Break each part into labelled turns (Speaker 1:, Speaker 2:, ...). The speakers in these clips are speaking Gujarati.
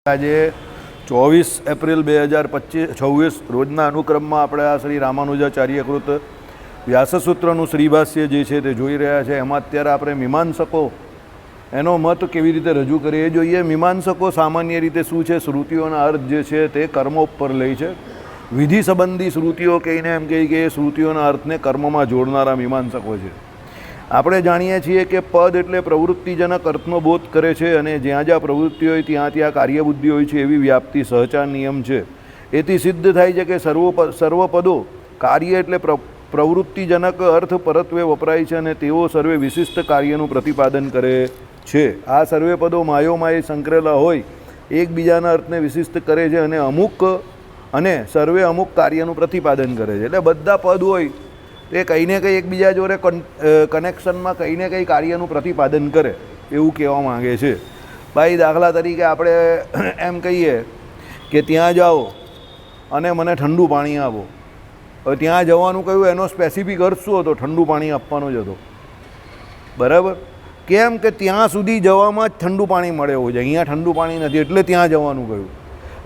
Speaker 1: આજે 24 એપ્રિલ 2026 રોજના અનુક્રમમાં આપણે આ શ્રી રામાનુજાચાર્યકૃત વ્યાસસૂત્રનું શ્રીભાષ્ય જે છે તે જોઈ રહ્યા છે. એમાં અત્યારે આપણે મીમાંસકો એનો મત કેવી રીતે રજૂ કરીએ એ જોઈએ. મીમાંસકો સામાન્ય રીતે શું છે, શ્રુતિઓના અર્થ જે છે તે કર્મો ઉપર લે છે. વિધિ સંબંધી શ્રુતિઓ કહીને એમ કહી કે એ શ્રુતિઓના અર્થને કર્મમાં જોડનારા મીમાંસકો છે. આપણે જાણીએ છીએ કે પદ એટલે પ્રવૃત્તિજનક અર્થનો બોધ કરે છે અને જ્યાં જ્યાં પ્રવૃત્તિ હોય ત્યાં ત્યાં કાર્યબુદ્ધિ હોય છે એવી વ્યાપ્તિ સહચાર નિયમ છે. એથી સિદ્ધ થાય છે કે સર્વ પદો કાર્ય એટલે પ્રવૃત્તિજનક અર્થ પરત્વે વપરાય છે અને તેઓ સર્વે વિશિષ્ટ કાર્યનું પ્રતિપાદન કરે છે. આ સર્વે પદો માયોમાય સંકળેલા હોય એકબીજાના અર્થને વિશિષ્ટ કરે છે અને સર્વે અમુક કાર્યનું પ્રતિપાદન કરે છે. એટલે બધા પદ હોય તે કંઈ ને કંઈ એકબીજા જોડે કનેક્શનમાં કંઈ ને કંઈ કાર્યનું પ્રતિપાદન કરે એવું કહેવા માગે છે. ભાઈ દાખલા તરીકે આપણે એમ કહીએ કે ત્યાં જાઓ અને મને ઠંડુ પાણી આપો. હવે ત્યાં જવાનું કહ્યું એનો સ્પેસિફિક અર્થ શું હતો? ઠંડુ પાણી આપવાનો જ હતો. બરાબર? કેમ કે ત્યાં સુધી જવામાં જ ઠંડુ પાણી મળે એવું છે. અહીંયા ઠંડુ પાણી નથી એટલે ત્યાં જવાનું કહ્યું.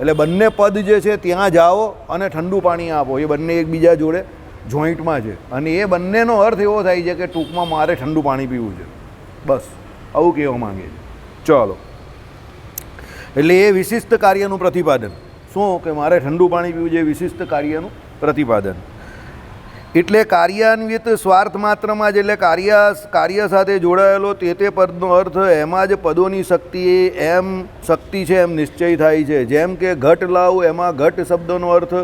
Speaker 1: એટલે બંને પદ જે છે ત્યાં જાઓ અને ઠંડુ પાણી આપો એ બંને એકબીજા જોડે જોઈન્ટમાં છે અને એ બંનેનો અર્થ એવો થાય છે કે ટૂંકમાં મારે ઠંડુ પાણી પીવું છે. બસ આવું કહેવા માંગે છે. ચાલો, એટલે એ વિશિષ્ટ કાર્યનું પ્રતિપાદન શું કે મારે ઠંડુ પાણી પીવું છે, વિશિષ્ટ કાર્યનું પ્રતિપાદન. એટલે કાર્યાન્વિત સ્વાર્થ માત્રમાં જ એટલે કાર્ય સાથે જોડાયેલો તે પદનો અર્થ એમાં જ પદોની શક્તિ છે એમ નિશ્ચય થાય છે. જેમ કે ઘટ લાવ, એમાં ઘટ શબ્દનો અર્થ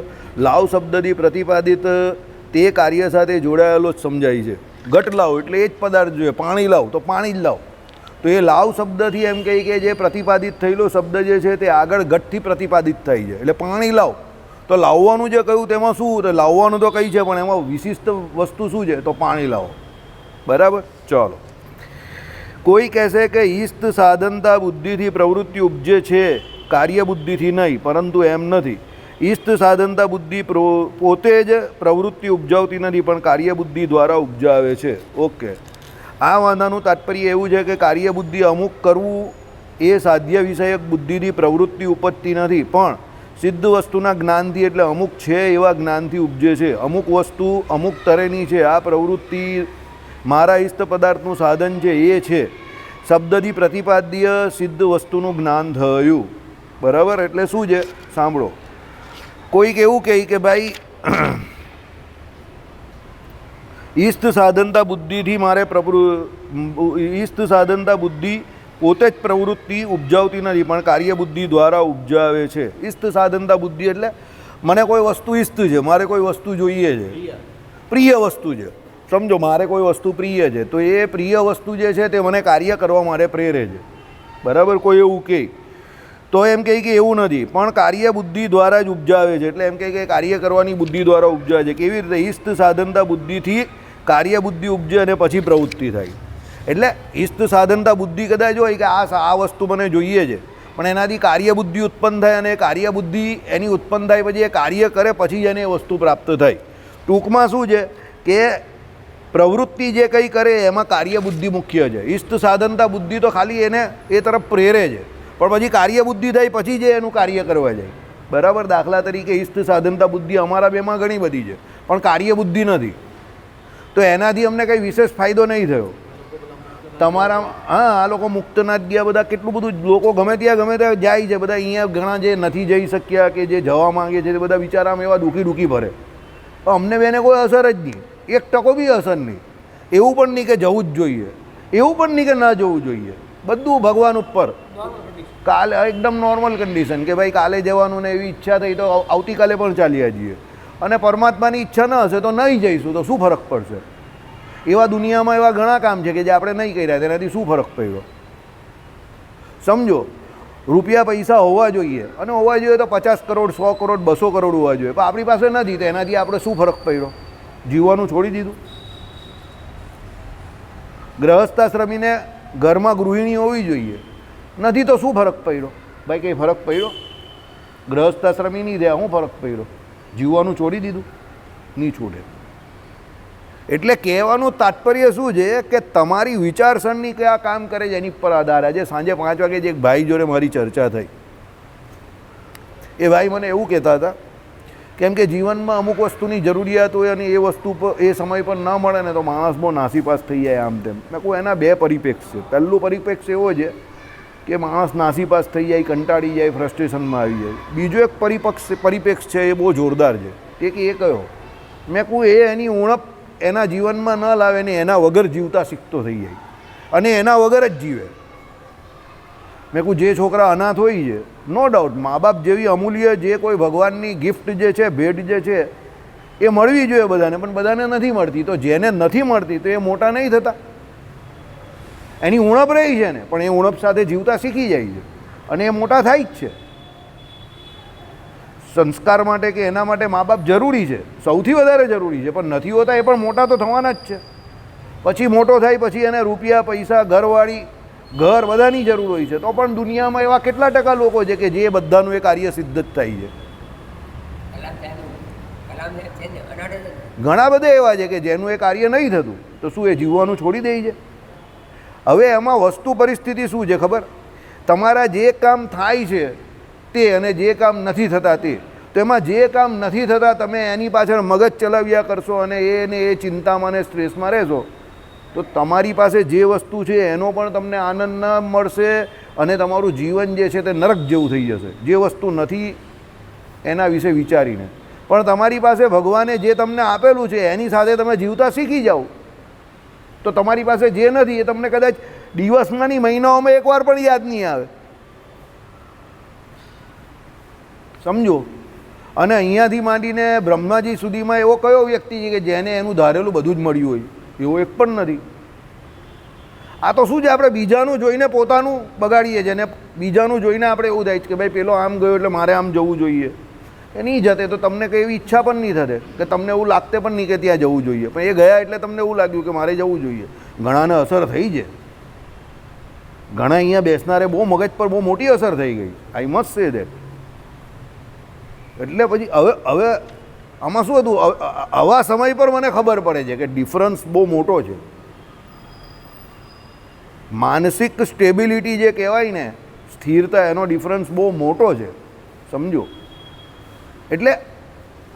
Speaker 1: લાવ શબ્દથી પ્રતિપાદિત તે કાર્ય સાથે જોડાયેલો જ સમજાય છે. ઘટ લાવ એટલે એ જ પદાર્થ જોઈએ. પાણી લાવ તો પાણી જ લાવ. તો એ લાવ શબ્દથી એમ કહી કે જે પ્રતિપાદિત થયેલો શબ્દ જે છે તે આગળ ઘટથી પ્રતિપાદિત થાય છે. એટલે પાણી લાવ તો લાવવાનું જે કહ્યું તેમાં શું? તો લાવવાનું તો કઈ છે પણ એમાં વિશિષ્ટ વસ્તુ શું છે? તો પાણી લાવો. બરાબર? ચાલો, કોઈ કહેશે કે ઈષ્ટ સાધનતા બુદ્ધિથી પ્રવૃત્તિ ઉપજે છે, કાર્ય બુદ્ધિથી નહીં. પરંતુ એમ નથી. ઈષ્ટ સાધનતા બુદ્ધિ પોતે જ પ્રવૃત્તિ ઉપજાવતી નથી પણ કાર્યબુદ્ધિ દ્વારા ઉપજાવે છે. ઓકે, આ વાંધાનું તાત્પર્ય એવું છે કે કાર્યબુદ્ધિ અમુક કરવું એ સાધ્ય વિષયક બુદ્ધિથી પ્રવૃત્તિ ઉપજતી નથી પણ સિદ્ધ વસ્તુના જ્ઞાનથી એટલે અમુક છે એવા જ્ઞાનથી ઉપજે છે. અમુક વસ્તુ અમુક તરેની છે. આ પ્રવૃત્તિ મારા ઈષ્ટ પદાર્થનું સાધન છે એ છે. શબ્દથી પ્રતિપાદ્ય સિદ્ધ વસ્તુનું જ્ઞાન થયું. બરાબર? એટલે શું છે સાંભળો. કોઈક એવું કહે કે ભાઈ ઈષ્ટ સાધનતા બુદ્ધિથી ઈષ્ટ સાધનતા બુદ્ધિ પોતે જ પ્રવૃત્તિ ઉપજાવતી નથી પણ કાર્યબુદ્ધિ દ્વારા ઉપજાવે છે. ઈષ્ટ સાધનતા બુદ્ધિ એટલે મને કોઈ વસ્તુ ઈષ્ટ છે, મારે કોઈ વસ્તુ જોઈએ છે, પ્રિય વસ્તુ છે. સમજો, મારે કોઈ વસ્તુ પ્રિય છે તો એ પ્રિય વસ્તુ જે છે તે મને કાર્ય કરવા માટે પ્રેરે છે. બરાબર? કોઈ એવું કહે તો એમ કહે કે એવું નથી પણ કાર્ય બુદ્ધિ દ્વારા જ ઉપજાવે છે. એટલે એમ કહે કે કાર્ય કરવાની બુદ્ધિ દ્વારા ઉપજાવે છે. કેવી રીતે? ઈષ્ટ સાધનતા બુદ્ધિથી કાર્ય બુદ્ધિ ઉપજે અને પછી પ્રવૃત્તિ થાય. એટલે ઈષ્ટ સાધનતા બુદ્ધિ કદાચ હોય કે આ વસ્તુ મને જોઈએ છે પણ એનાથી કાર્યબુદ્ધિ ઉત્પન્ન થાય અને કાર્યબુદ્ધિ એની ઉત્પન્ન થાય પછી એ કાર્ય કરે પછી જ એને એ વસ્તુ પ્રાપ્ત થાય. ટૂંકમાં શું છે કે પ્રવૃત્તિ જે કંઈ કરે એમાં કાર્યબુદ્ધિ મુખ્ય છે. ઈષ્ટ સાધનતા બુદ્ધિ તો ખાલી એને એ તરફ પ્રેરે છે પણ પછી કાર્યબુદ્ધિ થાય પછી જ એનું કાર્ય કરવા જાય. બરાબર? દાખલા તરીકે ઈષ્ટ સાધનતા બુદ્ધિ અમારા બેમાં ઘણી બધી છે પણ કાર્યબુદ્ધિ નથી તો એનાથી અમને કંઈ વિશેષ ફાયદો નહીં થયો. તમારા આ લોકો મુક્તનાથ ગયા, બધા કેટલું બધું લોકો ગમે ત્યાં જાય છે. બધા અહીંયા ઘણા જે નથી જઈ શક્યા કે જે જવા માંગે છે તે બધા બિચારામાં એવા દુઃખી ભરે. તો અમને બેને કોઈ અસર જ નહીં, 1% બી અસર નહીં. એવું પણ નહીં કે જવું જ જોઈએ, એવું પણ નહીં કે ના જવું જોઈએ. બધું ભગવાન ઉપર. કાલે એકદમ નોર્મલ કન્ડિશન કે ભાઈ કાલે જવાનું ને એવી ઈચ્છા થઈ તો આવતીકાલે પણ ચાલ્યા જઈએ અને પરમાત્માની ઈચ્છા ન હશે તો નહીં જઈશું તો શું ફરક પડશે? એવા દુનિયામાં એવા ઘણા કામ છે કે જે આપણે નહીં કર્યા તેનાથી શું ફરક પડ્યો? સમજો, રૂપિયા પૈસા હોવા જોઈએ અને હોવા જોઈએ તો 50 કરોડ 100 કરોડ 200 કરોડ હોવા જોઈએ પણ આપણી પાસે નથી તો એનાથી આપણે શું ફરક પડ્યો? જીવવાનું છોડી દીધું. ગ્રહસ્થાશ્રમીને ઘરમાં ગૃહિણી હોવી જોઈએ, નથી તો શું ફરક પડ્યો? ભાઈ કંઈ ફરક પડ્યો? ગ્રહસ્થાશ્રમી નહીં રહ્યા, શું ફરક પડ્યો? જીવવાનું છોડી દીધું? નહીં છોડે. એટલે કહેવાનું તાત્પર્ય શું છે કે તમારી વિચારસરણી કયા કામ કરે છે એની પર આધાર. આજે સાંજે 5 વાગે જે એક ભાઈ જોડે મારી ચર્ચા થઈ એ ભાઈ મને એવું કહેતા હતા, કેમ કે જીવનમાં અમુક વસ્તુની જરૂરિયાત હોય અને એ વસ્તુ પર એ સમય પર ન મળે ને તો માણસ બહુ નાસીપાસ થઈ જાય આમ તેમ. મેં કહું એના બે પરિપ્રેક્ષ છે. પહેલું પરિપ્રેક્ષ એવો છે કે માણસ નાસીપાસ થઈ જાય, કંટાળી જાય, ફ્રસ્ટ્રેશનમાં આવી જાય. બીજો એક પરિપ્રેક્ષ છે, એ બહુ જોરદાર છે. તે કે એ કયો? મેં કહું એ એની ઉણપ એના જીવનમાં ન લાવે ને એના વગર જીવતા શીખતો થઈ જાય અને એના વગર જ જીવે. મેં કહું જે છોકરા અનાથ હોય છે, નો ડાઉટ મા બાપ જેવી અમૂલ્ય જે કોઈ ભગવાનની ગિફ્ટ જે છે, ભેટ જે છે, એ મળવી જોઈએ બધાને, પણ બધાને નથી મળતી. તો જેને નથી મળતી તો એ મોટા નહીં થતા. એની ઉણપ રહી છે ને, પણ એ ઉણપ સાથે જીવતા શીખી જાય છે અને એ મોટા થાય જ છે. સંસ્કાર માટે કે એના માટે મા બાપ જરૂરી છે, સૌથી વધારે જરૂરી છે, પણ નથી હોતા એ પણ મોટા તો થવાના જ છે. પછી મોટો થાય પછી એને રૂપિયા, પૈસા, ઘરવાળી, ઘર બધાની જરૂર હોય છે. તો પણ દુનિયામાં એવા કેટલા ટકા લોકો છે કે જે બધાનું એ કાર્ય સિદ્ધ જ થાય છે? ઘણા બધા એવા છે કે જેનું એ કાર્ય નહીં થતું, તો શું એ જીવવાનું છોડી દે છે? હવે એમાં વસ્તુ પરિસ્થિતિ શું છે ખબર? તમારા જે કામ થાય છે તે અને જે કામ નથી થતા તે. તો એમાં જે કામ નથી થતા તમે એની પાછળ મગજ ચલાવ્યા કરશો અને એને એ ચિંતામાં અને સ્ટ્રેસમાં રહેશો, તો તમારી પાસે જે વસ્તુ છે એનો પણ તમને આનંદ ન મળશે અને તમારું જીવન જે છે તે નરક જેવું થઈ જશે. જે વસ્તુ નથી એના વિશે વિચારીને. પણ તમારી પાસે ભગવાને જે તમને આપેલું છે એની સાથે તમે જીવતા શીખી જાઓ, તો તમારી પાસે જે નથી એ તમને કદાચ દિવસમાં નહીં, મહિનાઓમાં એકવાર પણ યાદ નહીં આવે. સમજો? અને અહીંયાથી માંડીને બ્રહ્માજી સુધીમાં એવો કયો વ્યક્તિ છે કે જેને એનું ધારેલું બધું જ મળ્યું હોય? એવો એક પણ નથી. આ તો શું છે, આપણે બીજાનું જોઈને પોતાનું બગાડીએ છીએ. અને બીજાનું જોઈને આપણે એવું થાય છે કે ભાઈ પેલો આમ ગયો એટલે મારે આમ જવું જોઈએ. એ નહીં જતે તો તમને કંઈ એવી ઈચ્છા પણ નહીં થશે કે તમને એવું લાગતે પણ નહીં કે ત્યાં જવું જોઈએ. પણ એ ગયા એટલે તમને એવું લાગ્યું કે મારે જવું જોઈએ. ઘણાને અસર થઈ છે. ઘણા અહીંયા બેસનારે બહુ મગજ પર બહુ મોટી અસર થઈ ગઈ. I must say that. એટલે પછી હવે આમાં શું હતું, આવા સમય પર મને ખબર પડે છે કે ડિફરન્સ બહુ મોટો છે. માનસિક સ્ટેબિલિટી જે કહેવાય ને, સ્થિરતા, એનો ડિફરન્સ બહુ મોટો છે. સમજો? એટલે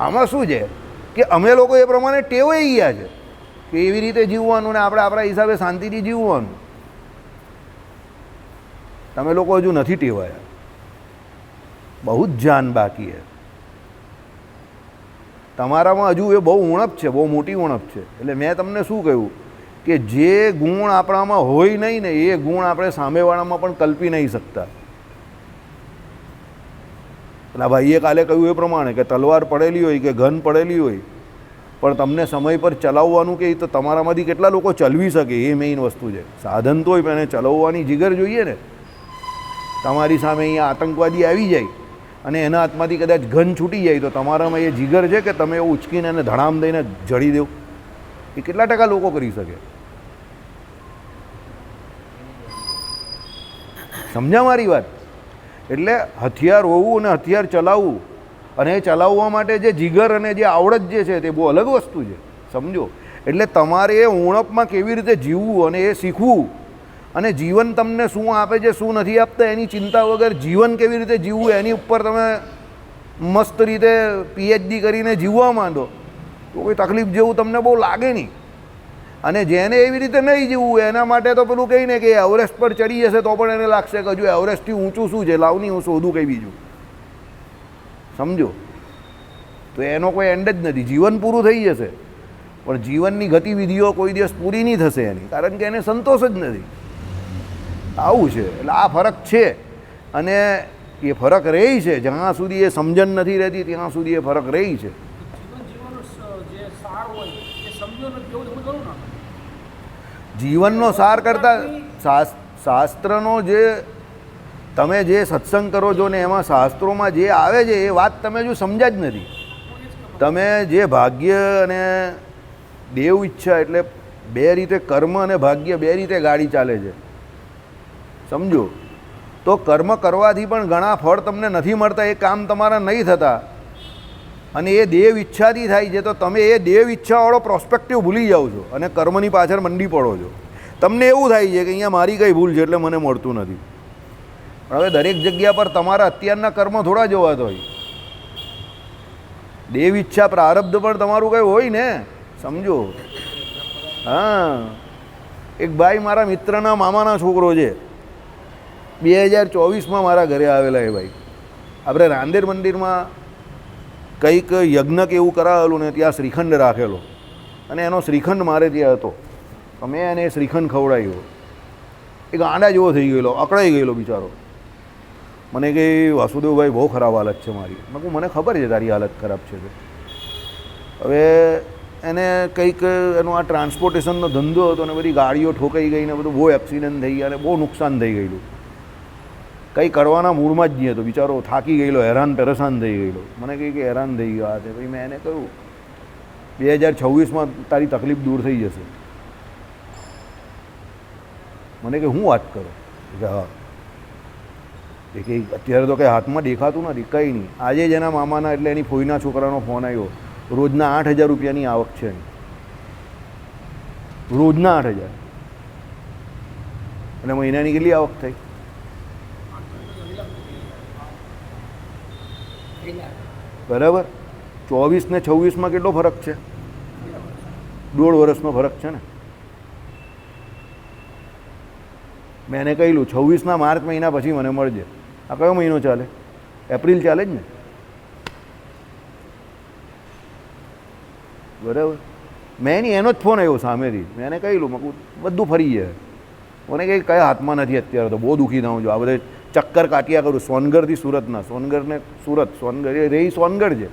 Speaker 1: આમાં શું છે કે અમે લોકો એ પ્રમાણે ટેવાઈ ગયા છે કે એવી રીતે જીવવાનું ને આપણે આપણા હિસાબે શાંતિથી જીવવાનું. તમે લોકો હજુ નથી ટેવાયા. બહુ જ જાન બાકી છે તમારામાં. હજુ એ બહુ ઉણપ છે, બહુ મોટી ઉણપ છે. એટલે મેં તમને શું કહ્યું કે જે ગુણ આપણામાં હોય નહીં ને એ ગુણ આપણે સામેવાળામાં પણ કલ્પી નહીં શકતા. એટલે ભાઈએ કાલે કહ્યું એ પ્રમાણે કે તલવાર પડેલી હોય કે ઘન પડેલી હોય, પણ તમને સમય પર ચલાવવાનું કે તો તમારામાંથી કેટલા લોકો ચલાવી શકે એ મેઇન વસ્તુ છે. સાધન તો હોય પણ એને ચલાવવાની જીગર જોઈએ ને. તમારી સામે અહીંયા આતંકવાદી આવી જાય અને એના હાથમાંથી કદાચ ઘન છૂટી જાય તો તમારામાં એ જીગર છે કે તમે એવું ઉચકીને એને ધડામ દઈને જડી દેવ? એ કેટલા ટકા લોકો કરી શકે? સમજ્યા મારી વાત? એટલે હથિયાર હોવું અને હથિયાર ચલાવવું અને એ ચલાવવા માટે જે જીગર અને જે આવડત જે છે તે બહુ અલગ વસ્તુ છે. સમજો? એટલે તમારે એ ઉણપમાં કેવી રીતે જીવવું અને એ શીખવું અને જીવન તમને શું આપે છે, શું નથી આપતા એની ચિંતા વગર જીવન કેવી રીતે જીવવું એની ઉપર તમે મસ્ત રીતે પીએચડી કરીને જીવવા માંડો તો કોઈ તકલીફ જેવું તમને બહુ લાગે નહીં. અને જેને એવી રીતે નહીં જીવવું એના માટે તો પેલું કહીને કે એવરેસ્ટ પર ચડી જશે તો પણ એને લાગશે કે હજુ એવરેસ્ટથી ઊંચું શું છે, લાવની હું શોધું કંઈ બીજું. સમજો? તો એનો કોઈ એન્ડ જ નથી. જીવન પૂરું થઈ જશે પણ જીવનની ગતિવિધિઓ કોઈ દિવસ પૂરી નહીં થશે એની, કારણ કે એને સંતોષ જ નથી. આવું છે. એટલે આ ફરક છે અને એ ફરક રહી છે. જ્યાં સુધી એ સમજણ નથી રહેતી ત્યાં સુધી એ ફરક રહી છે. જીવનનો સાર કરતાં શાસ્ત્રનો જે તમે જે સત્સંગ કરો છો ને એમાં શાસ્ત્રોમાં જે આવે છે એ વાત તમે હજુ સમજ્યા જ નથી. તમે જે ભાગ્ય અને દેવ ઈચ્છા એટલે બે રીતે કર્મ અને ભાગ્ય બે રીતે ગાડી ચાલે છે. સમજો? તો કર્મ કરવાથી પણ ઘણા ફળ તમને નથી મળતા, એ કામ તમારા નહીં થતા અને એ દેવ ઈચ્છાથી થાય છે. તો તમે એ દેવ ઈચ્છાવાળો પ્રોસ્પેક્ટિવ ભૂલી જાઓ છો અને કર્મની પાછળ મંડી પડો છો. તમને એવું થાય છે કે અહીંયા મારી કઈ ભૂલ છે એટલે મને મળતું નથી. પણ હવે દરેક જગ્યા પર તમારા અત્યારના કર્મ થોડા જોવાતા હોય. દેવ ઈચ્છા પ્રારબ્ધ પણ તમારું કંઈ હોય ને, સમજો. હા, એક ભાઈ મારા મિત્રના મામાના છોકરો છે, 2024માં મારા ઘરે આવેલા. એ ભાઈ આપણે રાંદેર મંદિરમાં કંઈક યજ્ઞ કે એવું કરાવેલું ને ત્યાં શ્રીખંડ રાખેલો, અને એનો શ્રીખંડ મારે ત્યાં હતો. તો મેં એને શ્રીખંડ ખવડાવ્યો. એ ગાંડા જેવો થઈ ગયેલો, અકળાઈ ગયેલો બિચારો. મને કે વાસુદેવભાઈ બહુ ખરાબ હાલત છે મારી. મેં કહું મને ખબર છે તારી હાલત ખરાબ છે. હવે એને કંઈક એનો આ ટ્રાન્સપોર્ટેશનનો ધંધો હતો ને બધી ગાડીઓ ઠોકાઈ ગઈ ને બધું બહુ એક્સિડન્ટ થઈ ગયા ને બહુ નુકસાન થઈ ગયેલું. કંઈ કરવાના મૂડમાં જ નહીં હતો બિચારો, થાકી ગયેલો, હેરાન પરેશાન થઈ ગયેલો. મને કહે કે હેરાન થઈ ગયો આ તે. ભાઈ મેં એને કહ્યું 2026માં તારી તકલીફ દૂર થઈ જશે. મને કે હું વાત કરો કે હા. એ કંઈ અત્યારે તો કંઈ હાથમાં દેખાતું નથી, કંઈ નહીં. આજે જ એના મામાના એટલે એની ફોઈના છોકરાનો ફોન આવ્યો. રોજના 8,000 રૂપિયાની આવક છે એની, રોજના 8,000. અને મહિનાની કેટલી આવક થઈ? બરાબર. 24 ને 26માં કેટલો ફરક છે? 1.5 વર્ષનો ફરક છે ને. મેં એને કહેલું 26ના માર્ચ મહિના પછી મને મળજે. આ કયો મહિનો ચાલે? એપ્રિલ ચાલે જ ને. બરાબર. મેં એનો જ ફોન આવ્યો સામેથી. મેં એને કહેલું મકું બધું ફરી જાય. મને કંઈ કયા હાથમાં નથી અત્યારે, તો બહુ દુઃખી થાઉં છું. આ બધે ચક્કર કાઢ્યા કરું સોનગઢથી સુરતના, સોનગઢને સુરત, સોનગઢ એ રહી સોનગઢ છે,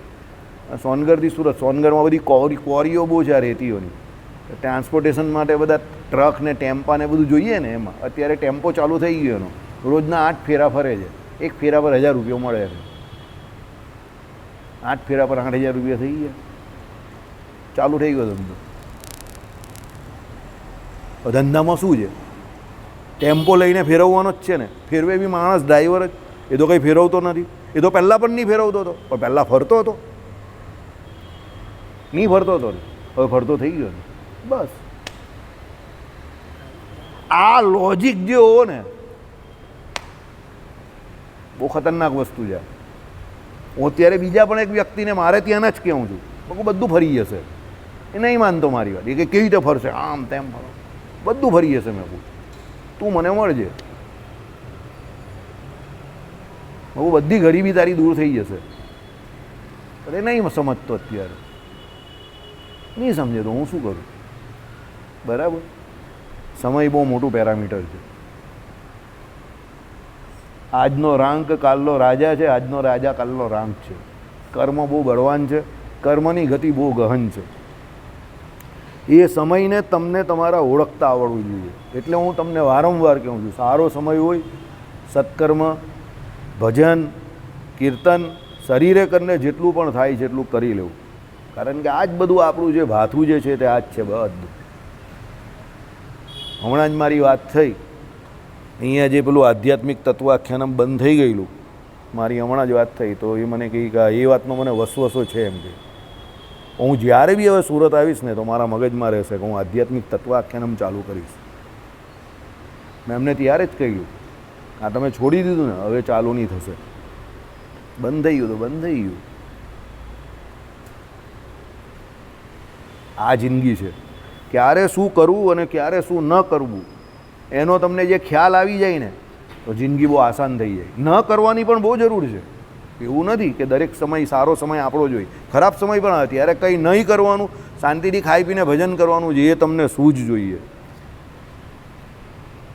Speaker 1: સોનગઢથી સુરત. સોનગઢમાં બધી ક્વોરીઓ બહુ છે આ રેતીઓની. ટ્રાન્સપોર્ટેશન માટે બધા ટ્રક ને ટેમ્પા ને બધું જોઈએ ને, એમાં અત્યારે ટેમ્પો ચાલુ થઈ ગયો એનો. રોજના 8 ફેરા ફરે છે. એક ફેરા પર 1,000 રૂપિયા મળે છે. 8 ફેરા પર 8,000 રૂપિયા થઈ ગયા. ચાલુ થઈ ગયો ધંધો. ધંધામાં શું છે? ટેમ્પો લઈને ફેરવવાનો જ છે ને. ફેરવે બી માણસ, ડ્રાઈવર જ. એ તો કંઈ ફેરવતો નથી. એ તો પહેલાં પણ નહીં ફેરવતો હતો, પણ પહેલાં ફરતો હતો. નહીં ફરતો હતો, હવે ફરતો થઈ ગયો ને. બસ આ લોજિક જે હો ને બહુ ખતરનાક વસ્તુ છે. હું અત્યારે બીજા પણ એક વ્યક્તિને મારે ત્યાંના જ કહેવું છું, બધું ફરી જશે. એ નહીં માનતો મારી વાત. એ કે કેવી રીતે ફરશે, આમ તેમ ફરો, બધું ફરી જશે. મેં કહું તું મને મળજે, બહુ બધી ગરીબી તારી દૂર થઈ જશે. અરે નહીં સમજતો અત્યારે, નહીં સમજે તો હું શું કરું? બરાબર. સમય બહુ મોટું પેરામીટર છે. આજનો રાંક કાલનો રાજા છે, આજનો રાજા કાલનો રાંક છે. કર્મ બહુ બળવાન છે, કર્મની ગતિ બહુ ગહન છે. એ સમયને તમને તમારા ઓળખતા આવડવું જોઈએ. એટલે હું તમને વારંવાર કહું છું, સારો સમય હોય સત્કર્મ, ભજન, કીર્તન, શરીરે કરીને જેટલું પણ થાય છે એટલું કરી લેવું. કારણ કે આ જ બધું આપણું જે ભાથું જે છે તે આ જ છે બધું. હમણાં જ મારી વાત થઈ અહીંયા જે પેલું આધ્યાત્મિક તત્વાખ્યાનમ બંધ થઈ ગયેલું, મારી હમણાં જ વાત થઈ. તો એ મને કહી કે એ વાતનો મને વસવસો છે એમ કે હું જ્યારે બી હવે સુરત આવીશ ને તો મારા મગજમાં રહેશે કે હું આધ્યાત્મિક તત્વાખ્યાનમ ચાલુ કરીશ. મેં એમને ત્યારે જ કહ્યું, આ તમે છોડી દીધું ને હવે ચાલુ નહીં થશે. બંધ થઈ ગયું તો બંધ થઈ ગયું. આ જિંદગી છે. ક્યારે શું કરવું અને ક્યારે શું ન કરવું એનો તમને જે ખ્યાલ આવી જાય ને તો જિંદગી બહુ આસાન થઈ જાય. ન કરવાની પણ બહુ જરૂર છે. એવું નથી કે દરેક સમય સારો સમય આપણો જોઈએ, ખરાબ સમય પણ આવે. ત્યારે કંઈ નહીં કરવાનું, શાંતિથી ખાઈ પીને ભજન કરવાનું, જે તમને સૂઝ જોઈએ.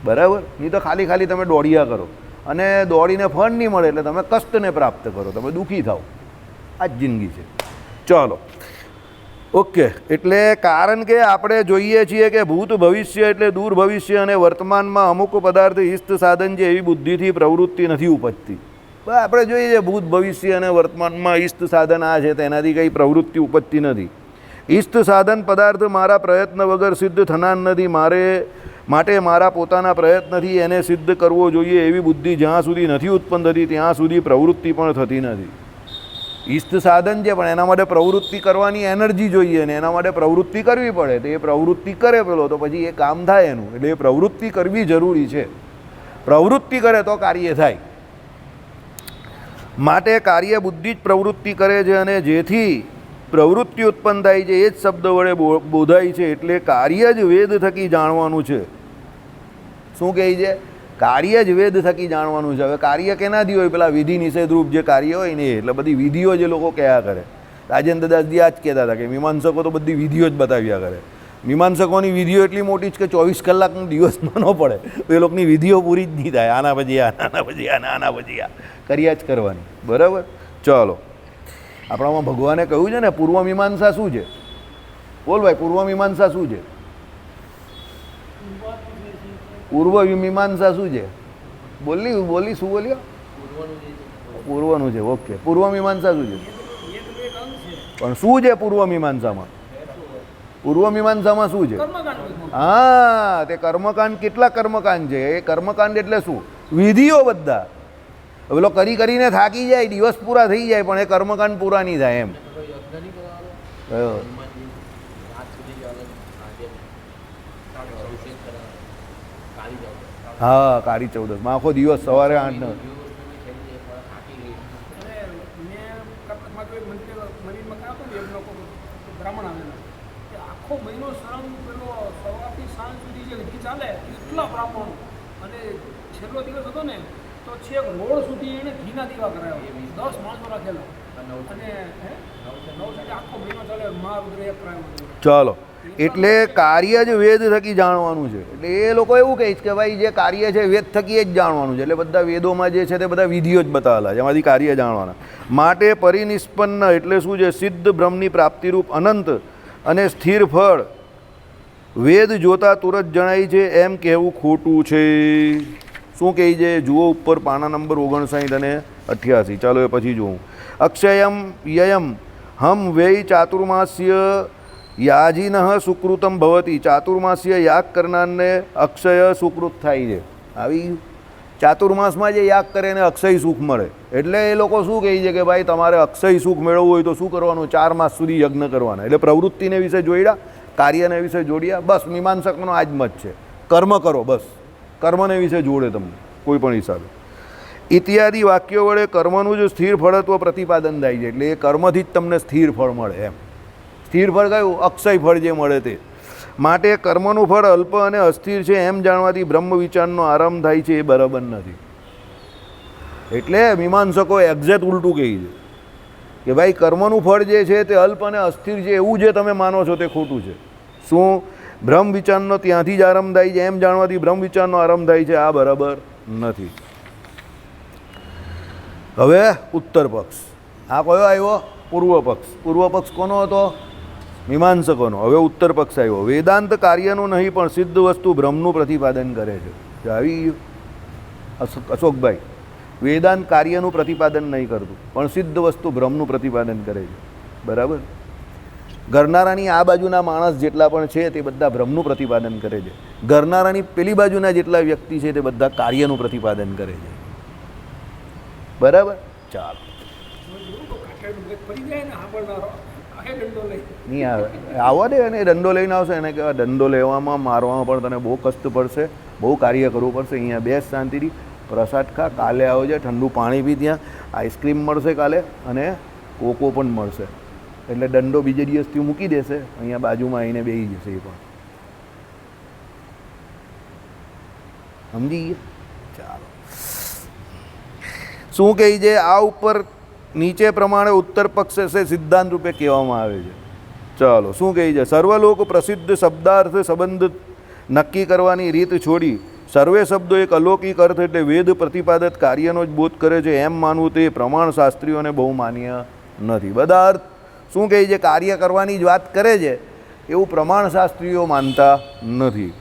Speaker 1: બરાબર. નહીં તો ખાલી ખાલી તમે દોડ્યા કરો અને દોડીને ફળ નહીં મળે એટલે તમે કષ્ટને પ્રાપ્ત કરો, તમે દુઃખી થાઓ. આ જ જિંદગી છે. ચલો ઓકે. એટલે કારણ કે આપણે જોઈએ છીએ કે ભૂત ભવિષ્ય એટલે દૂર ભવિષ્ય અને વર્તમાનમાં અમુક પદાર્થ ઈષ્ટ સાધન છે એવી બુદ્ધિથી પ્રવૃત્તિ નથી ઉપજતી. આપણે જોઈએ છીએ ભૂત ભવિષ્ય અને વર્તમાનમાં ઈષ્ટ સાધન આ છે તેનાથી કંઈ પ્રવૃત્તિ ઉપજતી નથી. ઈષ્ટ સાધન પદાર્થ મારા પ્રયત્ન વગર સિદ્ધ થનાર નથી. માટે મારા પોતાના પ્રયત્નથી એને સિદ્ધ કરવો જોઈએ એવી બુદ્ધિ જ્યાં સુધી નથી ઉત્પન્ન થતી ત્યાં સુધી પ્રવૃત્તિ પણ થતી નથી. ઈષ્ટ સાધન છે પણ એના માટે પ્રવૃત્તિ કરવાની એનર્જી જોઈએ ને એના માટે પ્રવૃત્તિ કરવી પડે. તો એ પ્રવૃત્તિ કરે પેલો તો પછી એ કામ થાય એનું. એટલે એ પ્રવૃત્તિ કરવી જરૂરી છે. પ્રવૃત્તિ કરે તો કાર્ય થાય. માટે કાર્ય બુદ્ધિ જ પ્રવૃત્તિ કરે છે અને જેથી પ્રવૃત્તિ ઉત્પન્ન થાય છે એ જ શબ્દ વડે બોધાય છે, એટલે કાર્ય જ વેદ થકી જાણવાનું છે. શું કહે છે? કાર્ય જ વેદ થકી જાણવાનું છે. હવે કાર્ય કેનાથી હોય? પેલા વિધિ નિષેધરૂપ જે કાર્ય હોય ને, એટલે બધી વિધિઓ જે લોકો કયા કરે. રાજેન્દ્ર દાસજી આ જ કહેતા હતા કે મીમાંસકો તો બધી વિધિઓ જ બતાવ્યા કરે. મીમાંસકોની વિધિઓ એટલી મોટી છે કે 24 કલાકનો દિવસમાં ન પડે તો એ લોકોની વિધિઓ પૂરી જ નહીં થાય. આના પછી આના પછી આના પછી આ કર્યા જ કરવાની. બરાબર? ચાલો, આપણામાં ભગવાને કહ્યું છે ને પૂર્વ મીમાંસા શું છે? બોલ ભાઈ, પૂર્વ મીમાંસા શું છે? પૂર્વ મીમાંસા શું છે? બોલી શું બોલ્યો? પૂર્વનું છે. ઓકે, પૂર્વ મીમાંસા શું છે? પણ શું છે પૂર્વ મીમાંસામાં? પૂર્વ મીમાંસામાં શું છે? હા, તે કર્મકાંડ. કેટલા કર્મકાંડ છે? એ કર્મકાંડ એટલે શું? વિધિઓ બધા. પેલો કરીને થાકી જાય, દિવસ પૂરા થઈ જાય, પણ એ કર્મકાંડ પૂરા નહીં થાય એમ. હા, કાળી ચૌદસમાં આખો દિવસ સવારે 8
Speaker 2: બ્રાહ્મણ આવેલા આખો મહિનો શ્રમ પેલો સવારથી સાંજ સુધી જે વિધિ ચાલે, એટલા બ્રાહ્મણો. અને છેલ્લો દિવસ હતો ને તો છેક રોડ સુધી એને ઘીના દીવા કરાવ્યા, 10 માણસો રાખેલા. અને 9 સુધી આખો મહિનો ચાલે. મહારુદ્ર એક કરાવ્યો.
Speaker 1: ચાલો, એટલે કાર્ય જ વેદ થકી જાણવાનું છે. એટલે એ લોકો એવું કહે છે કે ભાઈ જે કાર્ય છે વેદ થકી જ જાણવાનું છે. એટલે બધા વેદોમાં જે છે તે બધા વિધિઓ જ બતાવેલા છે, એમાંથી કાર્ય જાણવાના. માટે પરિનિષ્પન્ન એટલે શું છે? સિદ્ધ બ્રહ્મની પ્રાપ્તિરૂપ અનંત અને સ્થિર ફળ વેદ જોતા તુરત જણાય છે એમ કહેવું ખોટું છે. શું કહે છે? જુઓ ઉપર પાના નંબર 59 અને 88. ચાલો એ પછી જોઉં. અક્ષયમ યયમ હમ વૈ ચાતુર્માસ્ય યાજીન સુકૃતમ ભવતી. ચાતુર્માસ્ય યાગ કરનારને અક્ષય સુકૃત થાય છે. આવી ચાતુર્માસમાં જે યાગ કરે એને અક્ષય સુખ મળે. એટલે એ લોકો શું કહે છે કે ભાઈ તમારે અક્ષય સુખ મેળવવું હોય તો શું કરવાનું? 4 માસ સુધી યજ્ઞ કરવાના. એટલે પ્રવૃત્તિને વિશે જોડ્યા, કાર્યને વિશે જોડ્યા. બસ મીમાંસકનો આ જ મત છે. કર્મ કરો, બસ કર્મને વિશે જોડે તમને કોઈ પણ હિસાબે. ઇત્યાદિ વાક્યો વડે કર્મનું જ સ્થિર ફળત્વ પ્રતિપાદન થાય છે. એટલે એ કર્મથી જ તમને સ્થિર ફળ મળે એમ. સ્થિર ફળ કયું? અક્ષય ફળ જે મળે તે. માટે કર્મનું ફળ અલ્પ અને અસ્થિર છે એમ જાણવાથી બ્રહ્મ વિચારનો આરંભ થાય છે એ બરાબર નથી. એટલે મીમાંસકો એક્ઝેક્ટ ઉલટું કહે છે કે ભાઈ કર્મનું ફળ જે છે તે અલ્પ અને અસ્થિર છે એવું જે તમે માનો છો તે ખોટું છે. શું? બ્રહ્મ વિચારનો ત્યાંથી જ આરંભ થાય છે એમ જાણવાથી બ્રહ્મ વિચારનો આરંભ થાય છે, આ બરાબર નથી. હવે ઉત્તર પક્ષ. આ કયો આવ્યો? પૂર્વ પક્ષ. પૂર્વ પક્ષ કોનો હતો? મીમાંસકોનો. હવે ઉત્તર પક્ષ આવ્યો. વેદાંત કાર્યનું નહીં પણ સિદ્ધ વસ્તુ બ્રહ્મનું પ્રતિપાદન કરે છે. આવી અશોકભાઈ, વેદાંત કાર્યનું પ્રતિપાદન નહીં કરતું પણ સિદ્ધ વસ્તુ બ્રહ્મનું પ્રતિપાદન કરે છે. બરાબર? ગરનારાની આ બાજુના માણસ જેટલા પણ છે તે બધા બ્રહ્મનું પ્રતિપાદન કરે છે. ગરનારાની પેલી બાજુના જેટલા વ્યક્તિ છે તે બધા કાર્યનું પ્રતિપાદન કરે છે. બરાબર? ચાલો, નહીં આવે આવવા દે. અને દંડો લઈને આવશે એને કહેવાય દંડો લેવામાં મારવામાં પણ તને બહુ કષ્ટ પડશે, બહુ કાર્ય કરવું પડશે. અહીંયા બેસ શાંતિથી, પ્રસાદ ખા, કાલે આવજે, ઠંડુ પાણી પી, ત્યાં આઈસ્ક્રીમ મળશે કાલે અને કોકો પણ મળશે. એટલે દંડો બીજે દિવસથી મૂકી દેશે, અહીંયા બાજુમાં આવીને બેસી જશે. એ પણ સમજી ગયા? ચાલો, શું કહે છે? આ ઉપર નીચે પ્રમાણે ઉત્તર પક્ષ સિદ્ધાંત રૂપે કહેવામાં આવે છે. ચાલો, શું કહે છે? સર્વલોક પ્રસિદ્ધ શબ્દાર્થ સંબંધ નક્કી કરવાની રીત છોડી સર્વે શબ્દો એક અલૌકિક અર્થ એટલે વેદ પ્રતિપાદક કાર્યનો જ બોધ કરે છે એમ માનવું તે પ્રમાણ શાસ્ત્રીઓને બહુ માન્ય નથી. બધા અર્થ શું કહે છે? કાર્ય કરવાની જ વાત કરે છે એવું પ્રમાણ શાસ્ત્રીઓ માનતા નથી.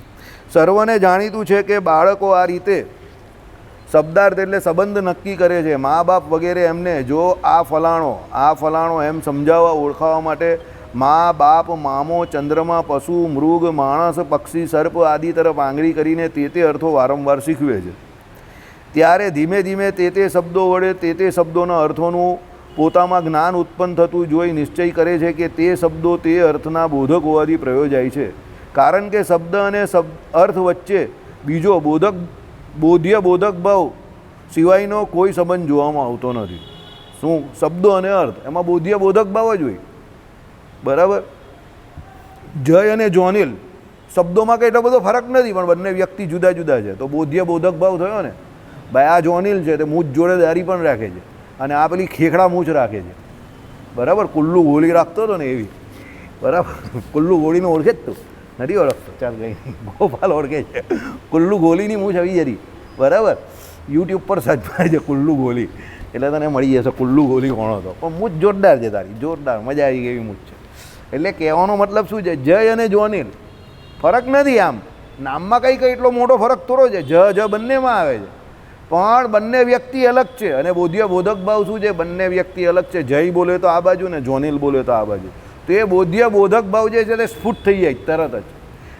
Speaker 1: સર્વને જાણીતું છે કે બાળકો આ રીતે શબ્દાર્થ એટલે સંબંધ નક્કી કરે છે. મા બાપ વગેરે એમને જો આ ફલાણો એમ સમજાવવા ઓળખાવા માટે મા બાપ, મામો, ચંદ્રમા, પશુ, મૃગ, માણસ, પક્ષી, સર્પ આદિ તરફ આંગળી કરીને તે અર્થો વારંવાર શીખવે છે. ત્યારે ધીમે ધીમે તે શબ્દો વડે તે શબ્દોના અર્થોનું પોતામાં જ્ઞાન ઉત્પન્ન થતું જોઈ નિશ્ચય કરે છે કે તે શબ્દો તે અર્થના બોધક હોવાથી પ્રયોજાય છે. કારણ કે શબ્દ અને અર્થ વચ્ચે બીજો બોધ્ય બોધક ભાવ સિવાયનો કોઈ સંબંધ જોવામાં આવતો નથી. શું? શબ્દો અને અર્થ એમાં બોધ્ય બોધક ભાવ જ હોય. બરાબર. જય અને જોનિલ શબ્દોમાં કંઈ એટલો બધો ફરક નથી, પણ બંને વ્યક્તિ જુદા જુદા છે. તો બોધ્ય બોધક ભાવ થયો ને. ભાઈ આ જોનિલ છે તે મૂછ જોડે દારી પણ રાખે છે, અને આ પેલી ખેખડા મૂછ રાખે છે. બરાબર. કુલ્લુ ગોળી રાખતો હતો ને એવી. બરાબર. કુલ્લુ ગોળીને ઓળખે જ તું નથી ઓળખતો? ચાલ કંઈ નહીં, ગોપાલ ઓળખે છે. કુલ્લુ ગોલીની મૂછ આવી જરી. બરાબર. યુટ્યુબ પર સર્ચ મારે છે કુલ્લુ ગોલી, એટલે તને મળી જશે કુલ્લુ ગોલી કોણ હતો. પણ મૂછ જોરદાર છે તારી, જોરદાર, મજા આવી ગઈ એવી મૂછ છે. એટલે કહેવાનો મતલબ શું છે? જય અને જોનિલ ફરક નથી. આમ નામમાં કંઈ એટલો મોટો ફરક થોડો છે. જ બંનેમાં આવે છે, પણ બંને વ્યક્તિ અલગ છે. અને બોધ્ય બોધક ભાવ શું છે? બંને વ્યક્તિ અલગ છે. જય બોલે તો આ બાજુ ને જોનિલ બોલે તો આ બાજુ. તો એ બોધ્ય બોધક ભાવ જે છે તે સ્ફુટ થઈ જાય તરત જ.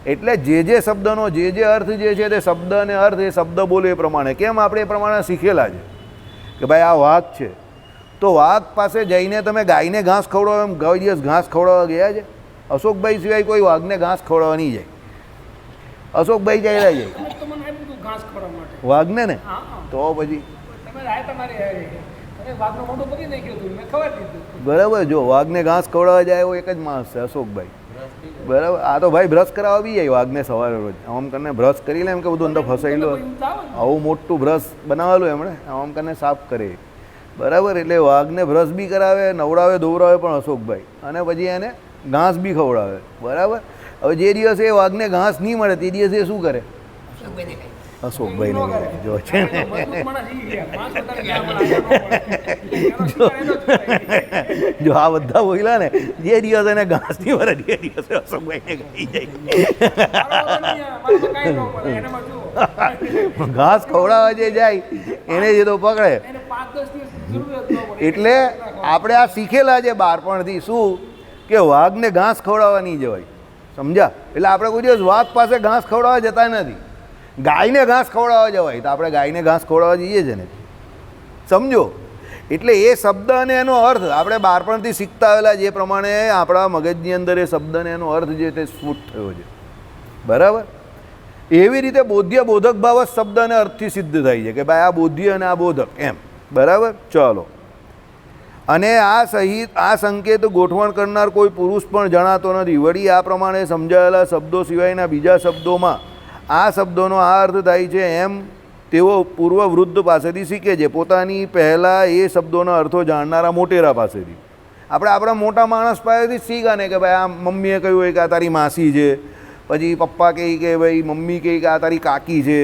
Speaker 1: એટલે જે શબ્દનો જે અર્થ જે છે તે શબ્દ અને અર્થ એ શબ્દ બોલે એ પ્રમાણે. કેમ આપણે એ પ્રમાણે શીખેલા છે કે ભાઈ આ વાઘ છે, તો વાઘ પાસે જઈને તમે ગાયને ઘાસ ખવડાવો, એમ કોઈ દિવસ ઘાસ ખવડાવવા ગયા છે? અશોકભાઈ સિવાય કોઈ વાઘને ઘાસ ખવડાવવા નહીં જાય. અશોકભાઈ ચાલ્યા જાય વાઘને ને, તો પછી બરાબર. જો વાઘને ઘાસ ખવડાવવા જાય એવો એક જ માણસ છે, અશોકભાઈ. બરાબર. આ તો ભાઈ બ્રશ કરાવવા બી જાય વાઘને સવારે રોજ. આમ કરીને બ્રશ કરી લે, એમ કે બધું અંદર ફસાયેલું, આવું મોટું બ્રશ બનાવેલું એમણે, આમ કરીને સાફ કરે. બરાબર. એટલે વાઘને બ્રશ બી કરાવે, નવડાવે ધોવડાવે પણ અશોકભાઈ, અને પછી એને ઘાસ બી ખવડાવે. બરાબર. હવે જે દિવસે એ વાઘને ઘાસ નહીં મળે તે દિવસે શું કરે? અશોકભાઈને જો છે ને, જો આ બધા બોલ્યા ને, જે દિવસે એને ઘાસ નહીં મળે તે દિવસે અશોકભાઈને ખાઈ જાય. ઘાસ ખવડાવવા જે જાય એને જે તો પકડે. એટલે આપણે આ શીખેલા છે બાળપણથી, શું કે વાઘને ઘાસ ખવડાવવા નહીં જવાય. સમજ્યા? એટલે આપણે કોઈ દિવસ વાઘ પાસે ઘાસ ખવડાવવા જતા નથી. ગાયને ઘાસ ખવડાવવા જવાય તો આપણે ગાયને ઘાસ ખવડાવવા જઈએ છે ને. સમજો? એટલે એ શબ્દ અને એનો અર્થ આપણે બાળપણથી શીખતા આવેલા, જે પ્રમાણે આપણા મગજની અંદર એ શબ્દ અને એનો અર્થ જે તે સ્ફુટ થયો છે. બરાબર. એવી રીતે બોધ્ય બોધક ભાવ જ શબ્દ અને અર્થથી સિદ્ધ થાય છે કે ભાઈ આ બોધ્ય અને આ બોધક એમ. બરાબર. ચલો. અને આ સહિત આ સંકેત ગોઠવણ કરનાર કોઈ પુરુષ પણ જણાતો નથી. વળી આ પ્રમાણે સમજાયેલા શબ્દો સિવાયના બીજા શબ્દોમાં આ શબ્દોનો આ અર્થ થાય છે એમ તેઓ પૂર્વ વૃદ્ધ પાસેથી શીખે છે, પોતાની પહેલાં એ શબ્દોના અર્થો જાણનારા મોટેરા પાસેથી. આપણે આપણા મોટા માણસ પાસેથી જ શીખા ને કે ભાઈ આ મમ્મીએ કહ્યું હોય કે આ તારી માસી છે, પછી પપ્પા કહે કે ભાઈ મમ્મી કહે કે આ તારી કાકી છે,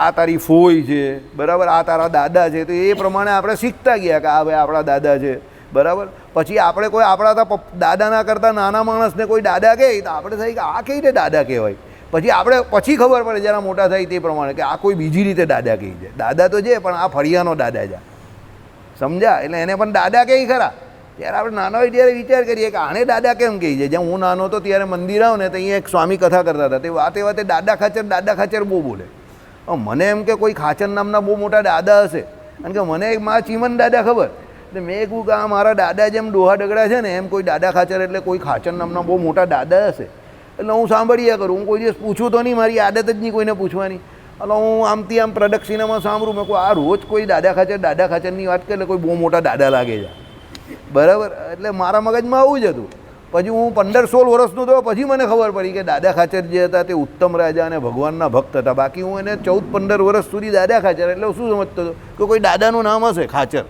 Speaker 1: આ તારી ફોઈ છે. બરાબર. આ તારા દાદા છે. તો એ પ્રમાણે આપણે શીખતા ગયા કે આ ભાઈ આપણા દાદા છે. બરાબર. પછી આપણે કોઈ આપણા દાદાના કરતાં નાના માણસને કોઈ દાદા કહે તો આપણે થાય કે આ કઈ રીતે દાદા કહેવાય. પછી આપણે પછી ખબર પડે જરા મોટા થાય તે પ્રમાણે કે આ કોઈ બીજી રીતે દાદા કહી છે. દાદા તો છે પણ આ ફળિયાનો દાદા છે. સમજ્યા? એટલે એને પણ દાદા કહી ખરા. ત્યારે આપણે નાના હોય ત્યારે વિચાર કરીએ કે આને દાદા કેમ કહી છે. જ્યાં હું નાનો હતો ત્યારે મંદિર આવું ને તો અહીંયા એક સ્વામી કથા કરતા હતા. તે વાતે દાદા ખાચર બહુ બોલે. મને એમ કે કોઈ ખાચર નામના બહુ મોટા દાદા હશે, કારણ કે મને એક મારા ચીમન દાદા ખબર. એટલે મેં કહ્યું કે આ મારા દાદા જેમ ડોહા ડગડા છે ને એમ કોઈ દાદા ખાચર એટલે કોઈ ખાચર નામના બહુ મોટા દાદા હશે. એટલે હું સાંભળ્યા કરું. હું કોઈ દિવસ પૂછું તો નહીં, મારી આદત જ નહીં કોઈને પૂછવાની. એટલે હું આમથી આમ પ્રદક્ષિણામાં સાંભળું. મેં કહું આ રોજ કોઈ દાદા ખાચરની વાત કરે એટલે કોઈ બહુ મોટા દાદા લાગે છે. બરાબર. એટલે મારા મગજમાં આવું જ હતું. પછી હું 15-16 વર્ષનો થયો પછી મને ખબર પડી કે દાદા ખાચર જે હતા તે ઉત્તમ રાજા અને ભગવાનના ભક્ત હતા. બાકી હું એને 14-15 વર્ષ સુધી દાદા ખાચર એટલે શું સમજતો હતો કે કોઈ દાદાનું નામ હશે ખાચર,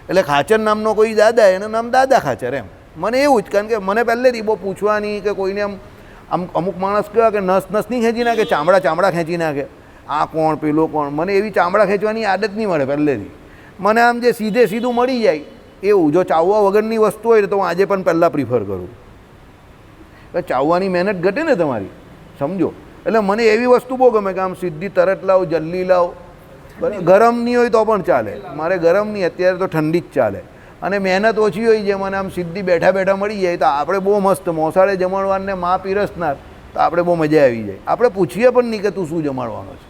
Speaker 1: એટલે ખાચર નામનો કોઈ દાદા, એનું નામ દાદા ખાચર એમ. મને એવું જ, કારણ કે મને પહેલેથી બહુ પૂછવાની કે કોઈને આમ અમુક માણસ કહેવા કે નસ નહીં ખેંચી નાખે, ચામડા ખેંચી નાખે, આ કોણ પેલો કોણ. મને એવી ચામડા ખેંચવાની આદત નહીં મળે પહેલેથી. મને આમ જે સીધું મળી જાય એવું. જો ચાવવા વગરની વસ્તુ હોય તો હું આજે પણ પહેલાં પ્રિફર કરું. ચાવવાની મહેનત ઘટે ને તમારી. સમજો? એટલે મને એવી વસ્તુ બહુ ગમે કે આમ સીધી તરત લાવ, જલ્દી લાવ. બરાબર. ગરમ નહીં હોય તો પણ ચાલે. મારે ગરમ નહીં, અત્યારે તો ઠંડી જ ચાલે. અને મહેનત ઓછી હોય છે મને આમ સીધી બેઠા મળી જાય તો આપણે બહુ મસ્ત મોસાળે જમાડવાને માં પીરસનાર તો આપણે બહુ મજા આવી જાય. આપણે પૂછીએ પણ નહીં કે તું શું જમાડવાનો છે.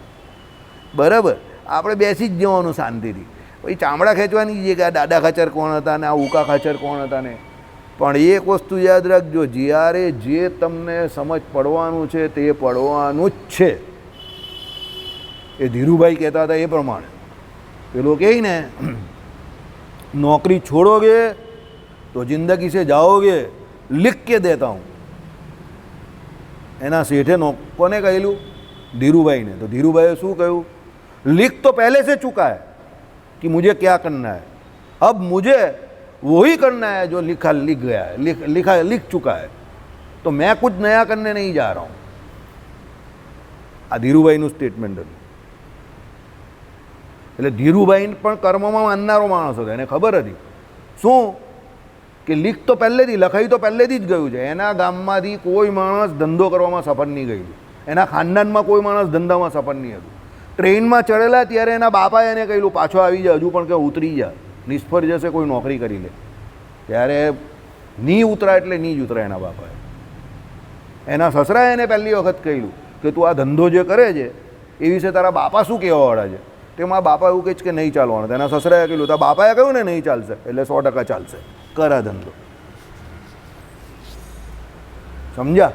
Speaker 1: બરાબર. આપણે બેસી જ જવાનું શાંતિથી. પછી ચામડા ખેંચવાની છે કે આ દાદા ખાચર કોણ હતા ને આ ઉકા ખાચર કોણ હતા ને. પણ એક વસ્તુ યાદ રાખજો, જ્યારે જે તમને સમજ પડવાનું છે તે પડવાનું જ છે. એ ધીરુભાઈ કહેતા હતા એ પ્રમાણે. પેલો કહે ને नौकरी छोड़ोगे तो ज़िंदगी से जाओगे, लिख के देता हूँ। એના શેઠે કોને કહેલું? ધીરુભાઈને। તો ધીરુભાઈએ શું કહ્યું? लिख तो पहले से चुका है कि मुझे क्या करना है, अब मुझे वही करना है जो लिख गया है, लिख चुका है, तो मैं कुछ नया करने नहीं जा रहा हूँ। આ ધીરુભાઈનું સ્ટેટમેન્ટ હતું। એટલે ધીરુભાઈ પણ કર્મમાં માનનારો માણસ હતો, એને ખબર હતી શું કે લીક તો પહેલેથી લખાઈ તો પહેલેથી જ ગયું છે। એના ગામમાંથી કોઈ માણસ ધંધો કરવામાં સફળ નહીં ગયેલું, એના ખાનદાનમાં કોઈ માણસ ધંધામાં સફળ નહીં હતું। ટ્રેનમાં ચડેલા ત્યારે એના બાપાએ એને કહેલું પાછો આવી જા, હજુ પણ કે ઉતરી જા, નિષ્ફળ જશે, કોઈ નોકરી કરી લે। ત્યારે નહીં ઉતરા એટલે નહીં જ ઉતરા એના બાપાએ। એના સસરાએ એને પહેલી વખત કહેલું કે તું આ ધંધો જે કરે છે એ વિશે તારા બાપા શું કહેવાવાળા છે? તેમાં બાપા એવું કહે છે કે નહીં ચાલવાનું। તેના સસરાએ કહેલું, તારા બાપાએ કહ્યું ને નહીં ચાલશે એટલે 100% ચાલશે, કર આ ધંધો। સમજ્યા?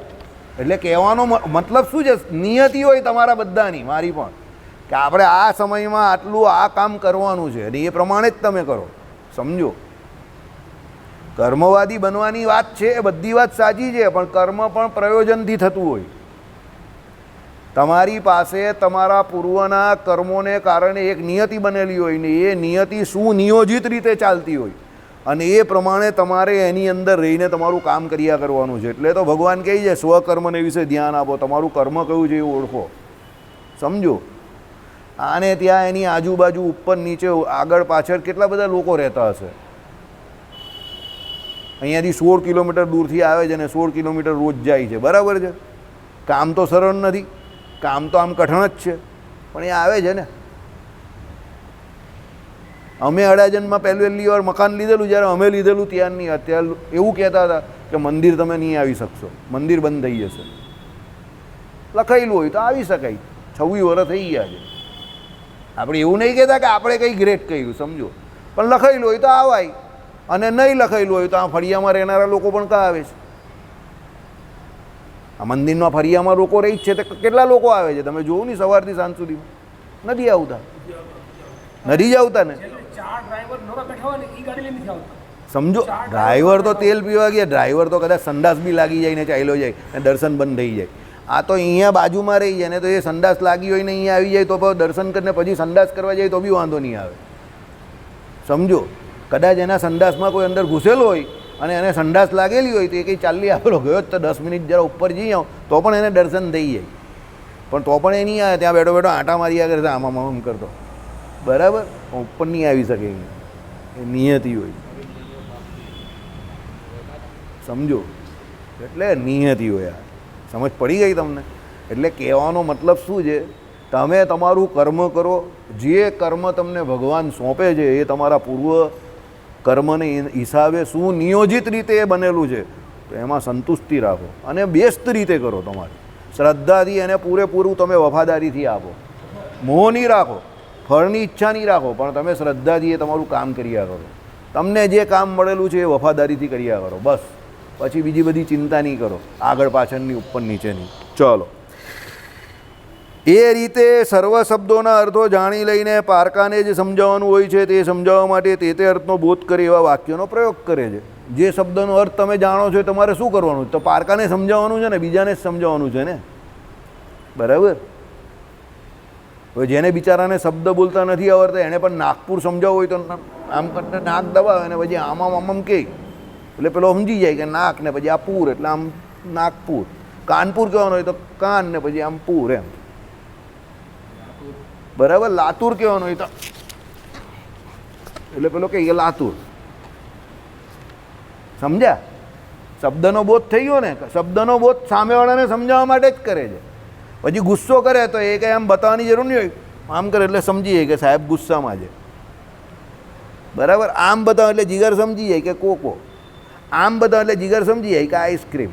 Speaker 1: એટલે કહેવાનો મતલબ શું છે? નિયતિ હોય તમારા બધાની, મારી પણ, કે આપણે આ સમયમાં આટલું આ કામ કરવાનું છે અને એ પ્રમાણે જ તમે કરો। સમજો, કર્મવાદી બનવાની વાત છે એ બધી વાત સાચી છે, પણ કર્મ પણ પ્રયોજનથી થતું હોય। તમારી પાસે તમારા પૂર્વના કર્મોને કારણે એક નિયતિ બનેલી હોય ને એ નિયતિ સુનિયોજિત રીતે ચાલતી હોય અને એ પ્રમાણે તમારે એની અંદર રહીને તમારું કામ કર્યા કરવાનું છે। એટલે તો ભગવાન કહે છે સ્વકર્મને વિશે ધ્યાન આપો, તમારું કર્મ કયું છે એ ઓળખો। સમજો, આને ત્યાં એની આજુબાજુ ઉપર નીચે આગળ પાછળ કેટલા બધા લોકો રહેતા હશે। અહીંયાથી 16 કિલોમીટર દૂરથી આવે છે અને 16 કિલોમીટર રોજ જાય છે, બરાબર છે? કામ તો સરળ નથી, કામ તો આમ કઠણ જ છે, પણ એ આવે છે ને। અમે અડાજણમાં પહેલી વાર મકાન લીધેલું, જ્યારે અમે લીધેલું ત્યારની અત્યારે એવું કહેતા હતા કે મંદિર તમે નહીં આવી શકશો, મંદિર બંધ થઈ જશે। લખાયેલું હોય તો આવી શકાય, 26 વર્ષ થઈ ગયા છે। આપણે એવું નહીં કહેતા કે આપણે કંઈ ગ્રેટ કર્યું, સમજો, પણ લખાયેલું હોય તો આવાય અને નહીં લખાયેલું હોય તો આ ફળિયામાં રહેનારા લોકો પણ કાં આવે છે? આ મંદિરમાં ફળિયામાં લોકો રહી જ છે તો કેટલા લોકો આવે છે તમે જોવું નહીં, સવારથી સાંજ સુધી નથી આવતા, નથી જ આવતા ને। સમજો, ડ્રાઈવર તો તેલ પીવા ગયા, ડ્રાઈવર તો કદાચ સંડાસ બી લાગી જાય ને ચાલ્યો જાય ને દર્શન બંધ થઈ જાય। આ તો અહીંયા બાજુમાં રહી જાય ને તો એ સંડાસ લાગી હોય ને અહીંયા આવી જાય તો દર્શન કરીને પછી સંડાસ કરવા જાય તો બી વાંધો નહીં આવે। સમજો, કદાચ એના સંડાસમાં કોઈ અંદર ઘૂસેલો હોય અને એને સંડાસ લાગેલી હોય તો એ કંઈ ચાલી આવેલો ગયો જ તો 10 મિનિટ જરા ઉપર જઈ આવો તો પણ એને દર્શન થઈ જાય, પણ તો પણ એ નહીં આવે, ત્યાં બેઠો બેઠો આંટા માર્યા કરતા આમ કરતો, બરાબર? ઉપર નહીં આવી શકે, એ નિયતિ હોય। સમજો, એટલે નિયતિ હોય। સમજ પડી ગઈ તમને? એટલે કહેવાનો મતલબ શું છે? તમે તમારું કર્મ કરો, જે કર્મ તમને ભગવાન સોંપે છે એ તમારા પૂર્વ કર્મને હિસાબે સુનિયોજિત રીતે એ બનેલું છે, તો એમાં સંતુષ્ટિ રાખો અને બેસ્ટ રીતે કરો। તમારી શ્રદ્ધાથી એને પૂરેપૂરું તમે વફાદારીથી આપો, મોહ નહીં રાખો, ફળની ઈચ્છા નહીં રાખો, પણ તમે શ્રદ્ધાથી એ તમારું કામ કર્યા કરો। તમને જે કામ મળેલું છે એ વફાદારીથી કર્યા કરો, બસ। પછી બીજી બધી ચિંતા નહીં કરો, આગળ પાછળની ઉપર નીચેની। ચલો, એ રીતે સર્વ શબ્દોના અર્થો જાણી લઈને પારકાને જે સમજાવવાનું હોય છે તે સમજાવવા માટે તે અર્થનો બોધ કરે એવા વાક્યોનો પ્રયોગ કરે છે। જે શબ્દનો અર્થ તમે જાણો છો તમારે શું કરવાનું? તો પારકાને સમજાવવાનું છે ને, બીજાને જ સમજાવવાનું છે ને, બરાબર? હવે જેને બિચારાને શબ્દ બોલતા નથી આવડતા એને પણ નાગપુર સમજાવવું હોય તો આમ કરતા નાક દબાવે અને પછી આમ કહે એટલે પેલો સમજી જાય કે નાક ને પછી આ પૂર એટલે આમ નાગપુર। કાનપુર કહેવાનું હોય તો કાન ને પછી આમ પૂર, એમ, બરાબર? લાતુર કહેવાનું હોય તો એટલે પેલો કે લાતુર। સમજ્યા? શબ્દનો બોધ થઈ ગયો ને। શબ્દનો બોધ સામેવાળાને સમજાવવા માટે જ કરે છે। પછી ગુસ્સો કરે તો એ કંઈ આમ બતાવવાની જરૂર નહીં હોય, આમ કરે એટલે સમજી જાય કે સાહેબ ગુસ્સામાં છે, બરાબર? આમ બતાવો એટલે જીગર સમજી જાય કે કોકો, આમ બતાવો એટલે જીગર સમજી જાય કે આઈસ્ક્રીમ,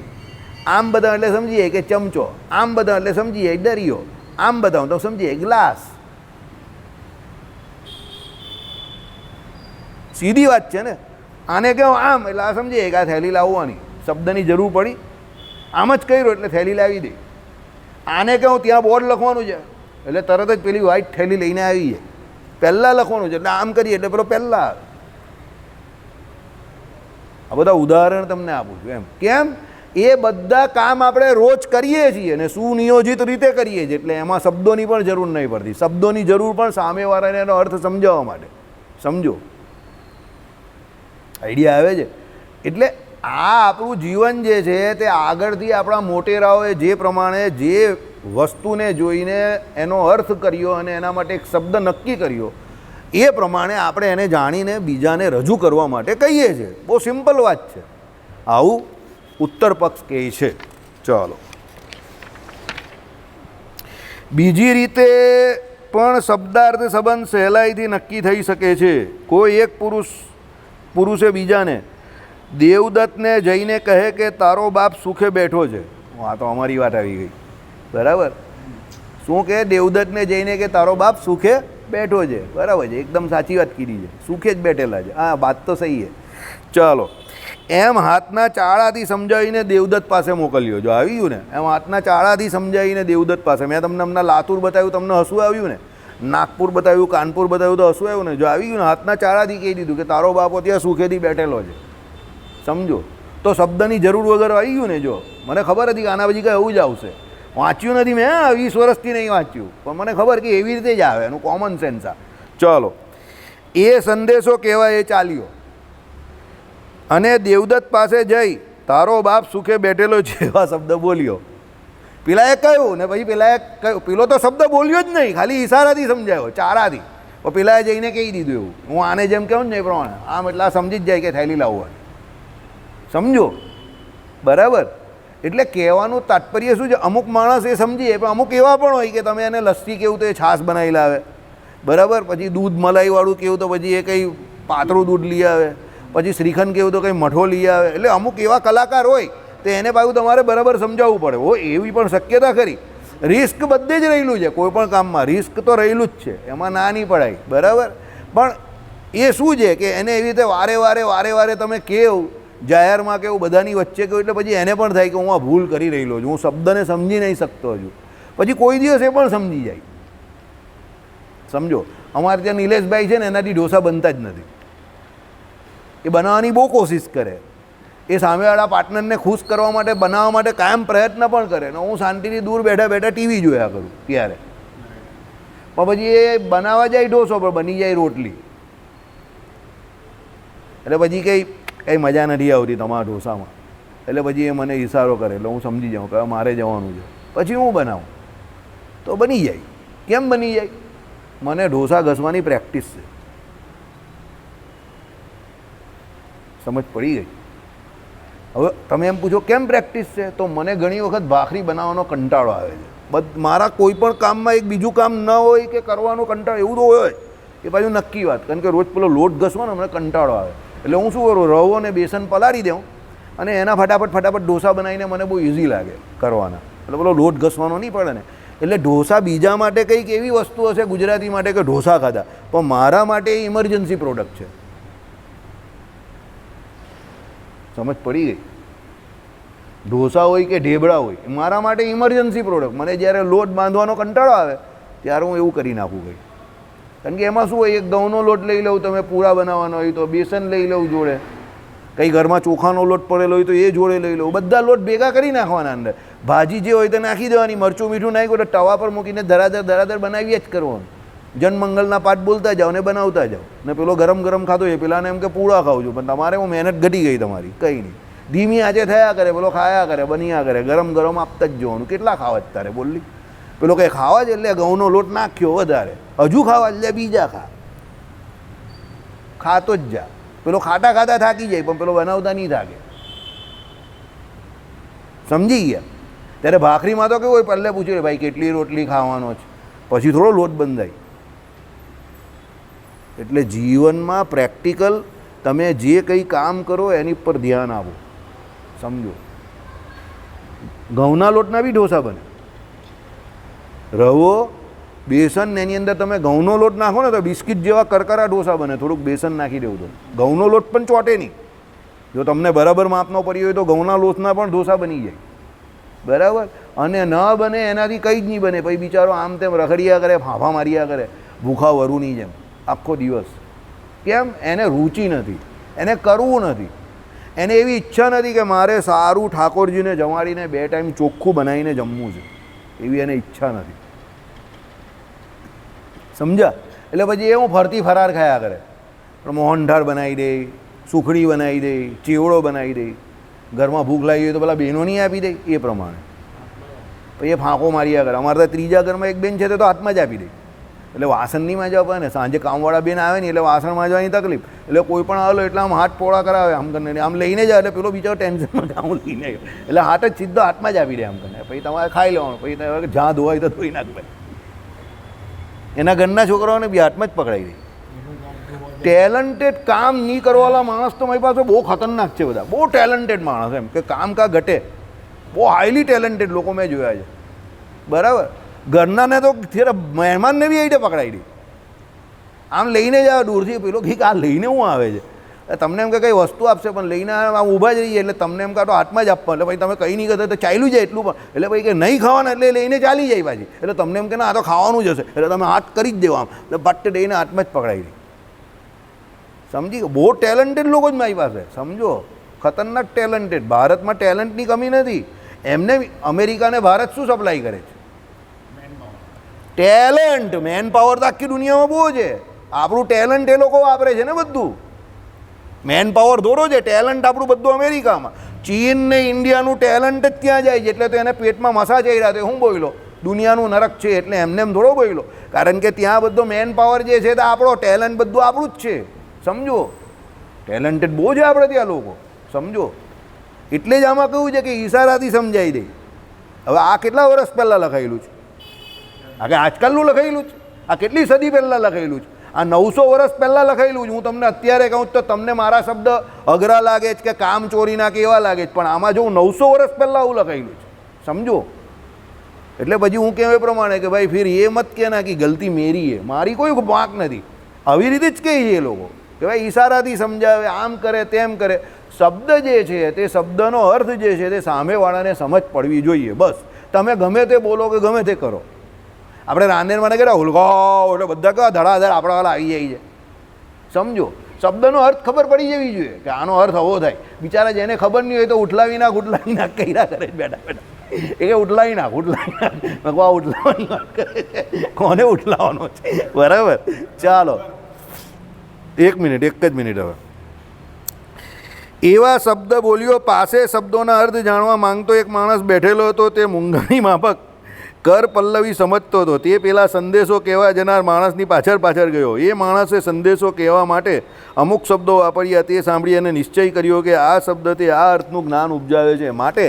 Speaker 1: આમ બતાવો એટલે સમજી જાય કે ચમચો, આમ બતાવો એટલે સમજી જાય દરિયો, આમ બતાવો તો સમજી જાય ગ્લાસ। સીધી વાત છે ને। આને કહો આમ એટલે આ સમજી જાય કે આ થેલી લાવવાની, શબ્દની જરૂર પડી, આમ જ કર્યું એટલે થેલી લાવી દે। આને કહું ત્યાં બોર્ડ લખવાનું છે એટલે તરત જ પેલી વ્હાઈટ થેલી લઈને આવી જાય, પહેલાં લખવાનું છે એટલે આમ કરીએ એટલે પેલો પહેલાં આવે। આ બધા ઉદાહરણ તમને આપું છું એમ. કેમ? એ બધા કામ આપણે રોજ કરીએ છીએ અને સુનિયોજિત રીતે કરીએ છીએ, એટલે એમાં શબ્દોની પણ જરૂર નહીં પડતી. શબ્દોની જરૂર પણ સામેવાળાને એનો અર્થ સમજાવવા માટે. સમજો, આઈડિયા આવે છે? એટલે આ આપણું જીવન જે છે તે આગળથી આપણા મોટેરાઓએ જે પ્રમાણે જે વસ્તુને જોઈને એનો અર્થ કર્યો અને એના માટે એક શબ્દ નક્કી કર્યો, એ પ્રમાણે આપણે એને જાણીને બીજાને રજૂ કરવા માટે કહીએ છીએ. બહુ સિમ્પલ વાત છે. આવું ઉત્તર પક્ષ કહે છે. ચાલો, બીજી રીતે પણ શબ્દાર્થ સંબંધ સહેલાઈથી નક્કી થઈ શકે છે. કોઈ એક પુરુષે બીજાને દેવદત્તને જઈને કહે કે તારો બાપ સુખે બેઠો છે. આ તો અમારી વાત આવી ગઈ, બરાબર? શું કહે? દેવદત્તને જઈને કે તારો બાપ સુખે બેઠો છે. બરાબર છે, એકદમ સાચી વાત કીધી છે. સુખે જ બેઠેલા છે. હા, વાત તો સહી છે. ચાલો, એમ હાથના ચાળાથી સમજાવીને દેવદત્ત પાસે મોકલ્યો. જો આવી ગયું ને, એમ હાથના ચાળાથી સમજાવીને દેવદત્ત પાસે. મેં તમને હમણાં લાતુર બતાવ્યું, તમને હસવું આવ્યું ને? નાગપુર બતાવ્યું, કાનપુર બતાવ્યું તો હસવું આવ્યું ને? જો આવી ગયું ને, હાથના ચાળાથી કહી દીધું કે તારો બાપો ત્યાં સુખેથી બેઠેલો છે. સમજો, તો શબ્દની જરૂર વગર આવી ગયું ને. જો મને ખબર હતી કે આના પછી કંઈ એવું જ આવશે. વાંચ્યું નથી મેં, 20 વર્ષથી નહીં વાંચ્યું, પણ મને ખબર કે એવી રીતે જ આવે, એનું કોમન સેન્સ આ. ચલો, એ સંદેશો કહેવાય એ ચાલ્યો અને દેવદત્ત પાસે જઈ તારો બાપ સુખે બેઠેલો છે એવા શબ્દ બોલ્યો. પેલાએ કહ્યું ને પછી પેલાએ કહ્યું. પેલો તો શબ્દ બોલ્યો જ નહીં, ખાલી ઈશારાથી સમજાયો, ચારાથી. પણ પેલાએ જઈને કહી દીધું એવું. હું આને જેમ કહું ને એ પ્રમાણે આમ, એટલે આ સમજી જ જાય કે થેલી લાવવાની. સમજો, બરાબર? એટલે કહેવાનું તાત્પર્ય શું છે? અમુક માણસ એ સમજીએ, પણ અમુક એવા પણ હોય કે તમે એને લસ્સી કેવું તો એ છાશ બનાવી લાવે, બરાબર? પછી દૂધ મલાઈવાળું કેવું તો પછી એ કંઈ પાતળું દૂધ લઈ આવે, પછી શ્રીખંડ કેવું તો કંઈ મઠો લઈ આવે. એટલે અમુક એવા કલાકાર હોય તો એને પાછું તમારે બરાબર સમજાવવું પડે. એવી પણ શક્યતા ખરી. રિસ્ક બધે જ રહેલું છે, કોઈ પણ કામમાં રિસ્ક તો રહેલું જ છે, એમાં ના નહીં પડાય, બરાબર? પણ એ શું છે કે એને એવી રીતે વારે વારે તમે કેવું જાહેરમાં કેવું બધાની વચ્ચે કહ્યું, એટલે પછી એને પણ થાય કે હું આ ભૂલ કરી રહેલો છું, હું શબ્દને સમજી નહીં શકતો હજુ. પછી કોઈ દિવસ એ પણ સમજી જાય. સમજો, અમારે ત્યાં નિલેશભાઈ છે ને, એનાથી ઢોસા બનતા જ નથી. એ બનાવવાની બહુ કોશિશ કરે, એ સામેવાળા પાર્ટનરને ખુશ કરવા માટે બનાવવા માટે કાયમ પ્રયત્ન પણ કરે ને હું શાંતિથી દૂર બેઠા બેઠા ટીવી જોયા કરું ત્યારે. પણ પછી એ બનાવવા જાય ઢોસો, પણ બની જાય રોટલી. એટલે પછી કંઈ મજા નથી આવતી તમારા ઢોસામાં. એટલે પછી એ મને ઈશારો કરે, એટલે હું સમજી જાઉં કે મારે જવાનું છે. પછી હું બનાવું તો બની જાય. કેમ બની જાય? મને ઢોસા ઘસવાની પ્રેક્ટિસ છે. સમજ પડી ગઈ? હવે તમે એમ પૂછો કેમ પ્રેક્ટિસ છે, તો મને ઘણી વખત ભાખરી બનાવવાનો કંટાળો આવે છે. મારા કોઈ પણ કામમાં એક બીજું કામ ન હોય કે કરવાનો કંટાળો એવું તો હોય એ પાછું નક્કી વાત, કારણ કે રોજ પેલો લોટ ઘસવાનો મને કંટાળો આવે. એટલે હું શું કરું, રવો અને બેસન પલાળી દઉં અને એના ફટાફટ ઢોસા બનાવીને મને બહુ ઇઝી લાગે કરવાના. એટલે પેલો લોટ ઘસવાનો નહીં પડે ને. એટલે ઢોસા બીજા માટે કંઈક એવી વસ્તુ હશે ગુજરાતી માટે કે ઢોસા ખાધા, પણ મારા માટે એ ઇમરજન્સી પ્રોડક્ટ છે. સમજ પડી ગઈ? ઢોસા હોય કે ઢેબડા હોય, મારા માટે ઇમરજન્સી પ્રોડક્ટ. મને જ્યારે લોટ બાંધવાનો કંટાળો આવે ત્યારે હું એવું કરી નાખું કંઈ. કારણ કે એમાં શું હોય, એક ઘઉંનો લોટ લઈ લઉં, તમે પૂરા બનાવવાનો હોય તો બેસન લઈ લઉં જોડે, કંઈ ઘરમાં ચોખાનો લોટ પડેલો હોય તો એ જોડે લઈ લઉં. બધા લોટ ભેગા કરી નાખવાના અંદર. ભાજી જે હોય તે નાખી દેવાની, મરચું મીઠું નાખ્યું તો તવા પર મૂકીને ધરાધર બનાવીએ જ કરવાનું. જનમંગલના પાઠ બોલતા જાઓ ને બનાવતા જાઓ. ને પેલો ગરમ ખાધો એ પેલાને એમ કે પૂળા ખાવું છું, પણ તમારે હું મહેનત ઘટી ગઈ તમારી. કંઈ નહીં, ધીમી આંચે થયા કરે, પેલો ખાયા કરે, બન્યા કરે, ગરમ આપતા જ જોવાનું. કેટલા ખાવા જ તારે બોલી? પેલો કંઈ ખાવા જ એટલે ઘઉંનો લોટ નાખ્યો વધારે, હજુ ખાવા એટલે બીજા ખાતો જ જા. પેલો ખાતા થાકી જાય, પણ પેલો બનાવતા નહીં થાકે. સમજી ગયા? ત્યારે ભાખરીમાં તો કેવું હોય, પહેલે પૂછ્યું રે ભાઈ કેટલી રોટલી ખાવાનો છે, પછી થોડો લોટ બંધાય. એટલે જીવનમાં પ્રેક્ટિકલ તમે જે કંઈ કામ કરો એની પર ધ્યાન આપો. સમજો, ઘઉંના લોટના બી ઢોસા બને. રવો, બેસન ને એની અંદર તમે ઘઉંનો લોટ નાખો ને તો બિસ્કિટ જેવા કરકરા ઢોસા બને. થોડુંક બેસન નાખી દેવું તો ઘઉંનો લોટ પણ ચોટે નહીં. જો તમને બરાબર માપનો પડી હોય તો ઘઉંના લોટના પણ ઢોસા બની જાય, બરાબર. અને ન બને એનાથી કંઈ જ નહીં બને. પછી બિચારો આમ તેમ રખડિયા કરે, ફાંફા માર્યા કરે, ભૂખા વરુની જેમ આખો દિવસ. કેમ? એને રુચિ નથી, એને કરવું નથી. એને એવી ઈચ્છા નથી કે મારે સારું ઠાકોરજીને જમાડીને 2 ટાઈમ ચોખ્ખું બનાવીને જમવું છે, એવી એને ઈચ્છા નથી. સમજ્યા? એટલે પછી એ હું ફરતી ફરાર ખાયા કરે, પણ મોહનથાળ બનાવી દે, સુખડી બનાવી દે, ચેવડો બનાવી દે, ઘરમાં ભૂખ લાગી હોય તો પેલા બહેનો નહીં આપી દે એ પ્રમાણે. પછી એ ફાંકો માર્યા કરે. અમારે તો ત્રીજા ઘરમાં એક બેન છે તે તો હાથમાં જ આપી દે. એટલે વાસણ નહીં માંજવા પડે ને, સાંજે કામવાળા બેન આવે ને એટલે વાસણ માંજવાની તકલીફ. એટલે કોઈ પણ આવેલો એટલે આમ હાથ પોળા કરાવે, આમ કરીને આમ લઈને જાય એટલે પેલો બીજો ટેન્શનમાં આમ લઈને ગયો એટલે હાથ જ સીધો હાથમાં જ આપી દે આમ કરીને. પછી તમારે ખાઈ લેવાનું, પછી તમે જ્યાં ધોવાય તો ધોઈ નાખવાય. એના ઘરના છોકરાઓને બી હાથમાં જ પકડાઈ દે. ટેલેન્ટેડ કામ નહીં કરવાવાળા માણસ તો મારી પાસે બહુ ખતરનાક છે બધા, બહુ ટેલેન્ટેડ માણસ એમ કે કામ કા ઘટે, બહુ હાઈલી ટેલેન્ટેડ લોકો મેં જોયા છે. બરાબર? ઘરનાને તો ત્યારે મહેમાનને બી આઈને પકડાઈ દે, આમ લઈને જ આવે દૂરથી. પેલો કંઈક આ લઈને હું આવે છે, તમને એમ કે કંઈ વસ્તુ આપશે પણ લઈને આમ ઊભા જ રહીએ એટલે તમને એમ કાં તો હાથમાં જ આપવા, એટલે ભાઈ તમે કંઈ નહીં કરતા તો ચાલ્યું જાય એટલું પણ, એટલે ભાઈ કે નહીં ખાવાના એટલે લઈને ચાલી જાય પાછી. એટલે તમને એમ કે ના આ તો ખાવાનું જ હશે એટલે તમે હાથ કરી જ દેવો આમ, એટલે બટ્ટ દઈને હાથમાં જ પકડાઈ દે. સમજી ગયો? બહુ ટેલેન્ટેડ લોકો જ મારી પાસે, સમજો, ખતરનાક ટેલેન્ટેડ. ભારતમાં ટેલેન્ટની કમી નથી. એમને અમેરિકાને ભારત શું સપ્લાય કરે છે? ટેલેન્ટ. મેન પાવર તો આખી દુનિયામાં બહુ છે, આપણું ટેલેન્ટ એ લોકો વાપરે છે ને બધું. મેન પાવર દોરો છે, ટેલેન્ટ આપણું બધું અમેરિકામાં. ચીન ને ઇન્ડિયાનું ટેલેન્ટ જ ત્યાં જાય છે, એટલે તો એને પેટમાં મસા જઈ રહ્યા. હું બોલ્યો દુનિયાનું નરક છે એટલે એમને એમ થોડો બોલ્યો, કારણ કે ત્યાં બધો મેન પાવર જે છે તે આપણો ટેલેન્ટ બધું આપણું જ છે. સમજો? ટેલેન્ટેડ બહુ છે આપણે ત્યાં લોકો, સમજો. એટલે જ આમાં કહ્યું છે કે ઈશારાથી સમજાઈ દે. હવે આ કેટલા વર્ષ પહેલાં લખાયેલું છે? આ કે આજકાલનું લખાયેલું છે? આ કેટલી સદી પહેલાં લખાયેલું છે? આ 900 વર્ષ પહેલાં લખાયેલું છે. હું તમને અત્યારે કહું તો તમને મારા શબ્દ અઘરા લાગે છે કે કામ ચોરીના કેવા લાગે છે, પણ આમાં જો 900 વર્ષ પહેલાં આવું લખાયેલું છે. સમજો? એટલે પછી હું કહેવાય પ્રમાણે કે ભાઈ ફિર એ મત કહેના કે ગલતી મેરી હે, મારી કોઈ વાંક નથી. આવી રીતે જ કહે છે એ લોકો કે ભાઈ ઈશારાથી સમજાવે, આમ કરે તેમ કરે. શબ્દ જે છે તે શબ્દનો અર્થ જે છે તે સામેવાળાને સમજ પડવી જોઈએ. બસ તમે ગમે તે બોલો કે ગમે તે કરો. આપણે રાંદેરમાં કહેતા હુલગાઓ એટલે બધા કેવા ધડાધડ આપણા વાળા આવી જાય છે. સમજો? શબ્દનો અર્થ ખબર પડી જવી જોઈએ કે આનો અર્થ આવો થાય. બિચારા જેને ખબર નહીં હોય તો ઉઠલાવી નાખ કર્યા કરે બેઠા બેઠા. એ કે ઉઠલાવી નાખ ઉઠલાવવાની વાત કરે છે. કોને ઉઠલાવવાનો છે? બરાબર? ચાલો 1 મિનિટ, 1 જ મિનિટ. હવે એવા શબ્દ બોલ્યો. પાસે શબ્દોના અર્થ જાણવા માંગતો એક માણસ બેઠેલો હતો. તે મૂંગણી માફક કર પલ્લવી સમજતો હતો. તે પેલા સંદેશો કહેવા જનાર માણસની પાછળ ગયો. એ માણસે સંદેશો કહેવા માટે અમુક શબ્દો વાપર્યા. તે સાંભળી અને નિશ્ચય કર્યો કે આ શબ્દ તે આ અર્થનું જ્ઞાન ઉપજાવે છે, માટે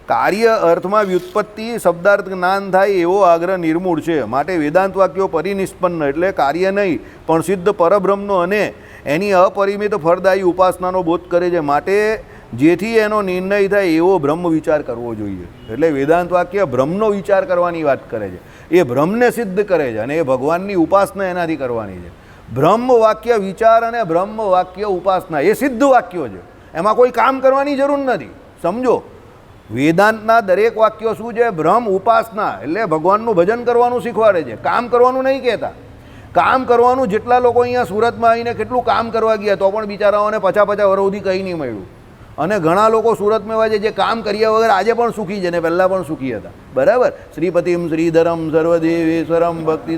Speaker 1: કાર્ય અર્થમાં વ્યુત્પત્તિ શબ્દાર્થ જ્ઞાન થાય એવો આગ્રહ નિર્મૂળ છે. માટે વેદાંત વાક્યો પરિનિષ્પન્ન એટલે કાર્ય નહીં પણ સિદ્ધ પરબ્રહ્મનો અને એની અપરિમિત ફળદાયી ઉપાસનાનો બોધ કરે છે. માટે જેથી એનો નિર્ણય થાય એવો બ્રહ્મ વિચાર કરવો જોઈએ. એટલે વેદાંત વાક્ય બ્રહ્મનો વિચાર કરવાની વાત કરે છે, એ બ્રહ્મને સિદ્ધ કરે છે અને એ ભગવાનની ઉપાસના એનાથી કરવાની છે. બ્રહ્મ વાક્ય વિચાર અને બ્રહ્મ વાક્ય ઉપાસના એ સિદ્ધ વાક્યો છે, એમાં કોઈ કામ કરવાની જરૂર નથી. સમજો? વેદાંતના દરેક વાક્યો શું છે? બ્રહ્મ ઉપાસના એટલે ભગવાનનું ભજન કરવાનું શીખવાડે છે, કામ કરવાનું નહીં કહેતા. કામ કરવાનું જેટલા લોકો અહીંયા સુરતમાં આવીને કેટલું કામ કરવા ગયા તો પણ બિચારાઓને 50 વર્ષ સુધી કંઈ નહીં મળ્યું. અને ઘણા લોકો સુરતમાં એવા છે જે કામ કર્યા વગર આજે પણ સુખી છે ને પહેલાં પણ સુખી હતા. બરાબર? શ્રીપતિમ શ્રીધરમ સર્વદેવેશ્વરમ ભક્તિ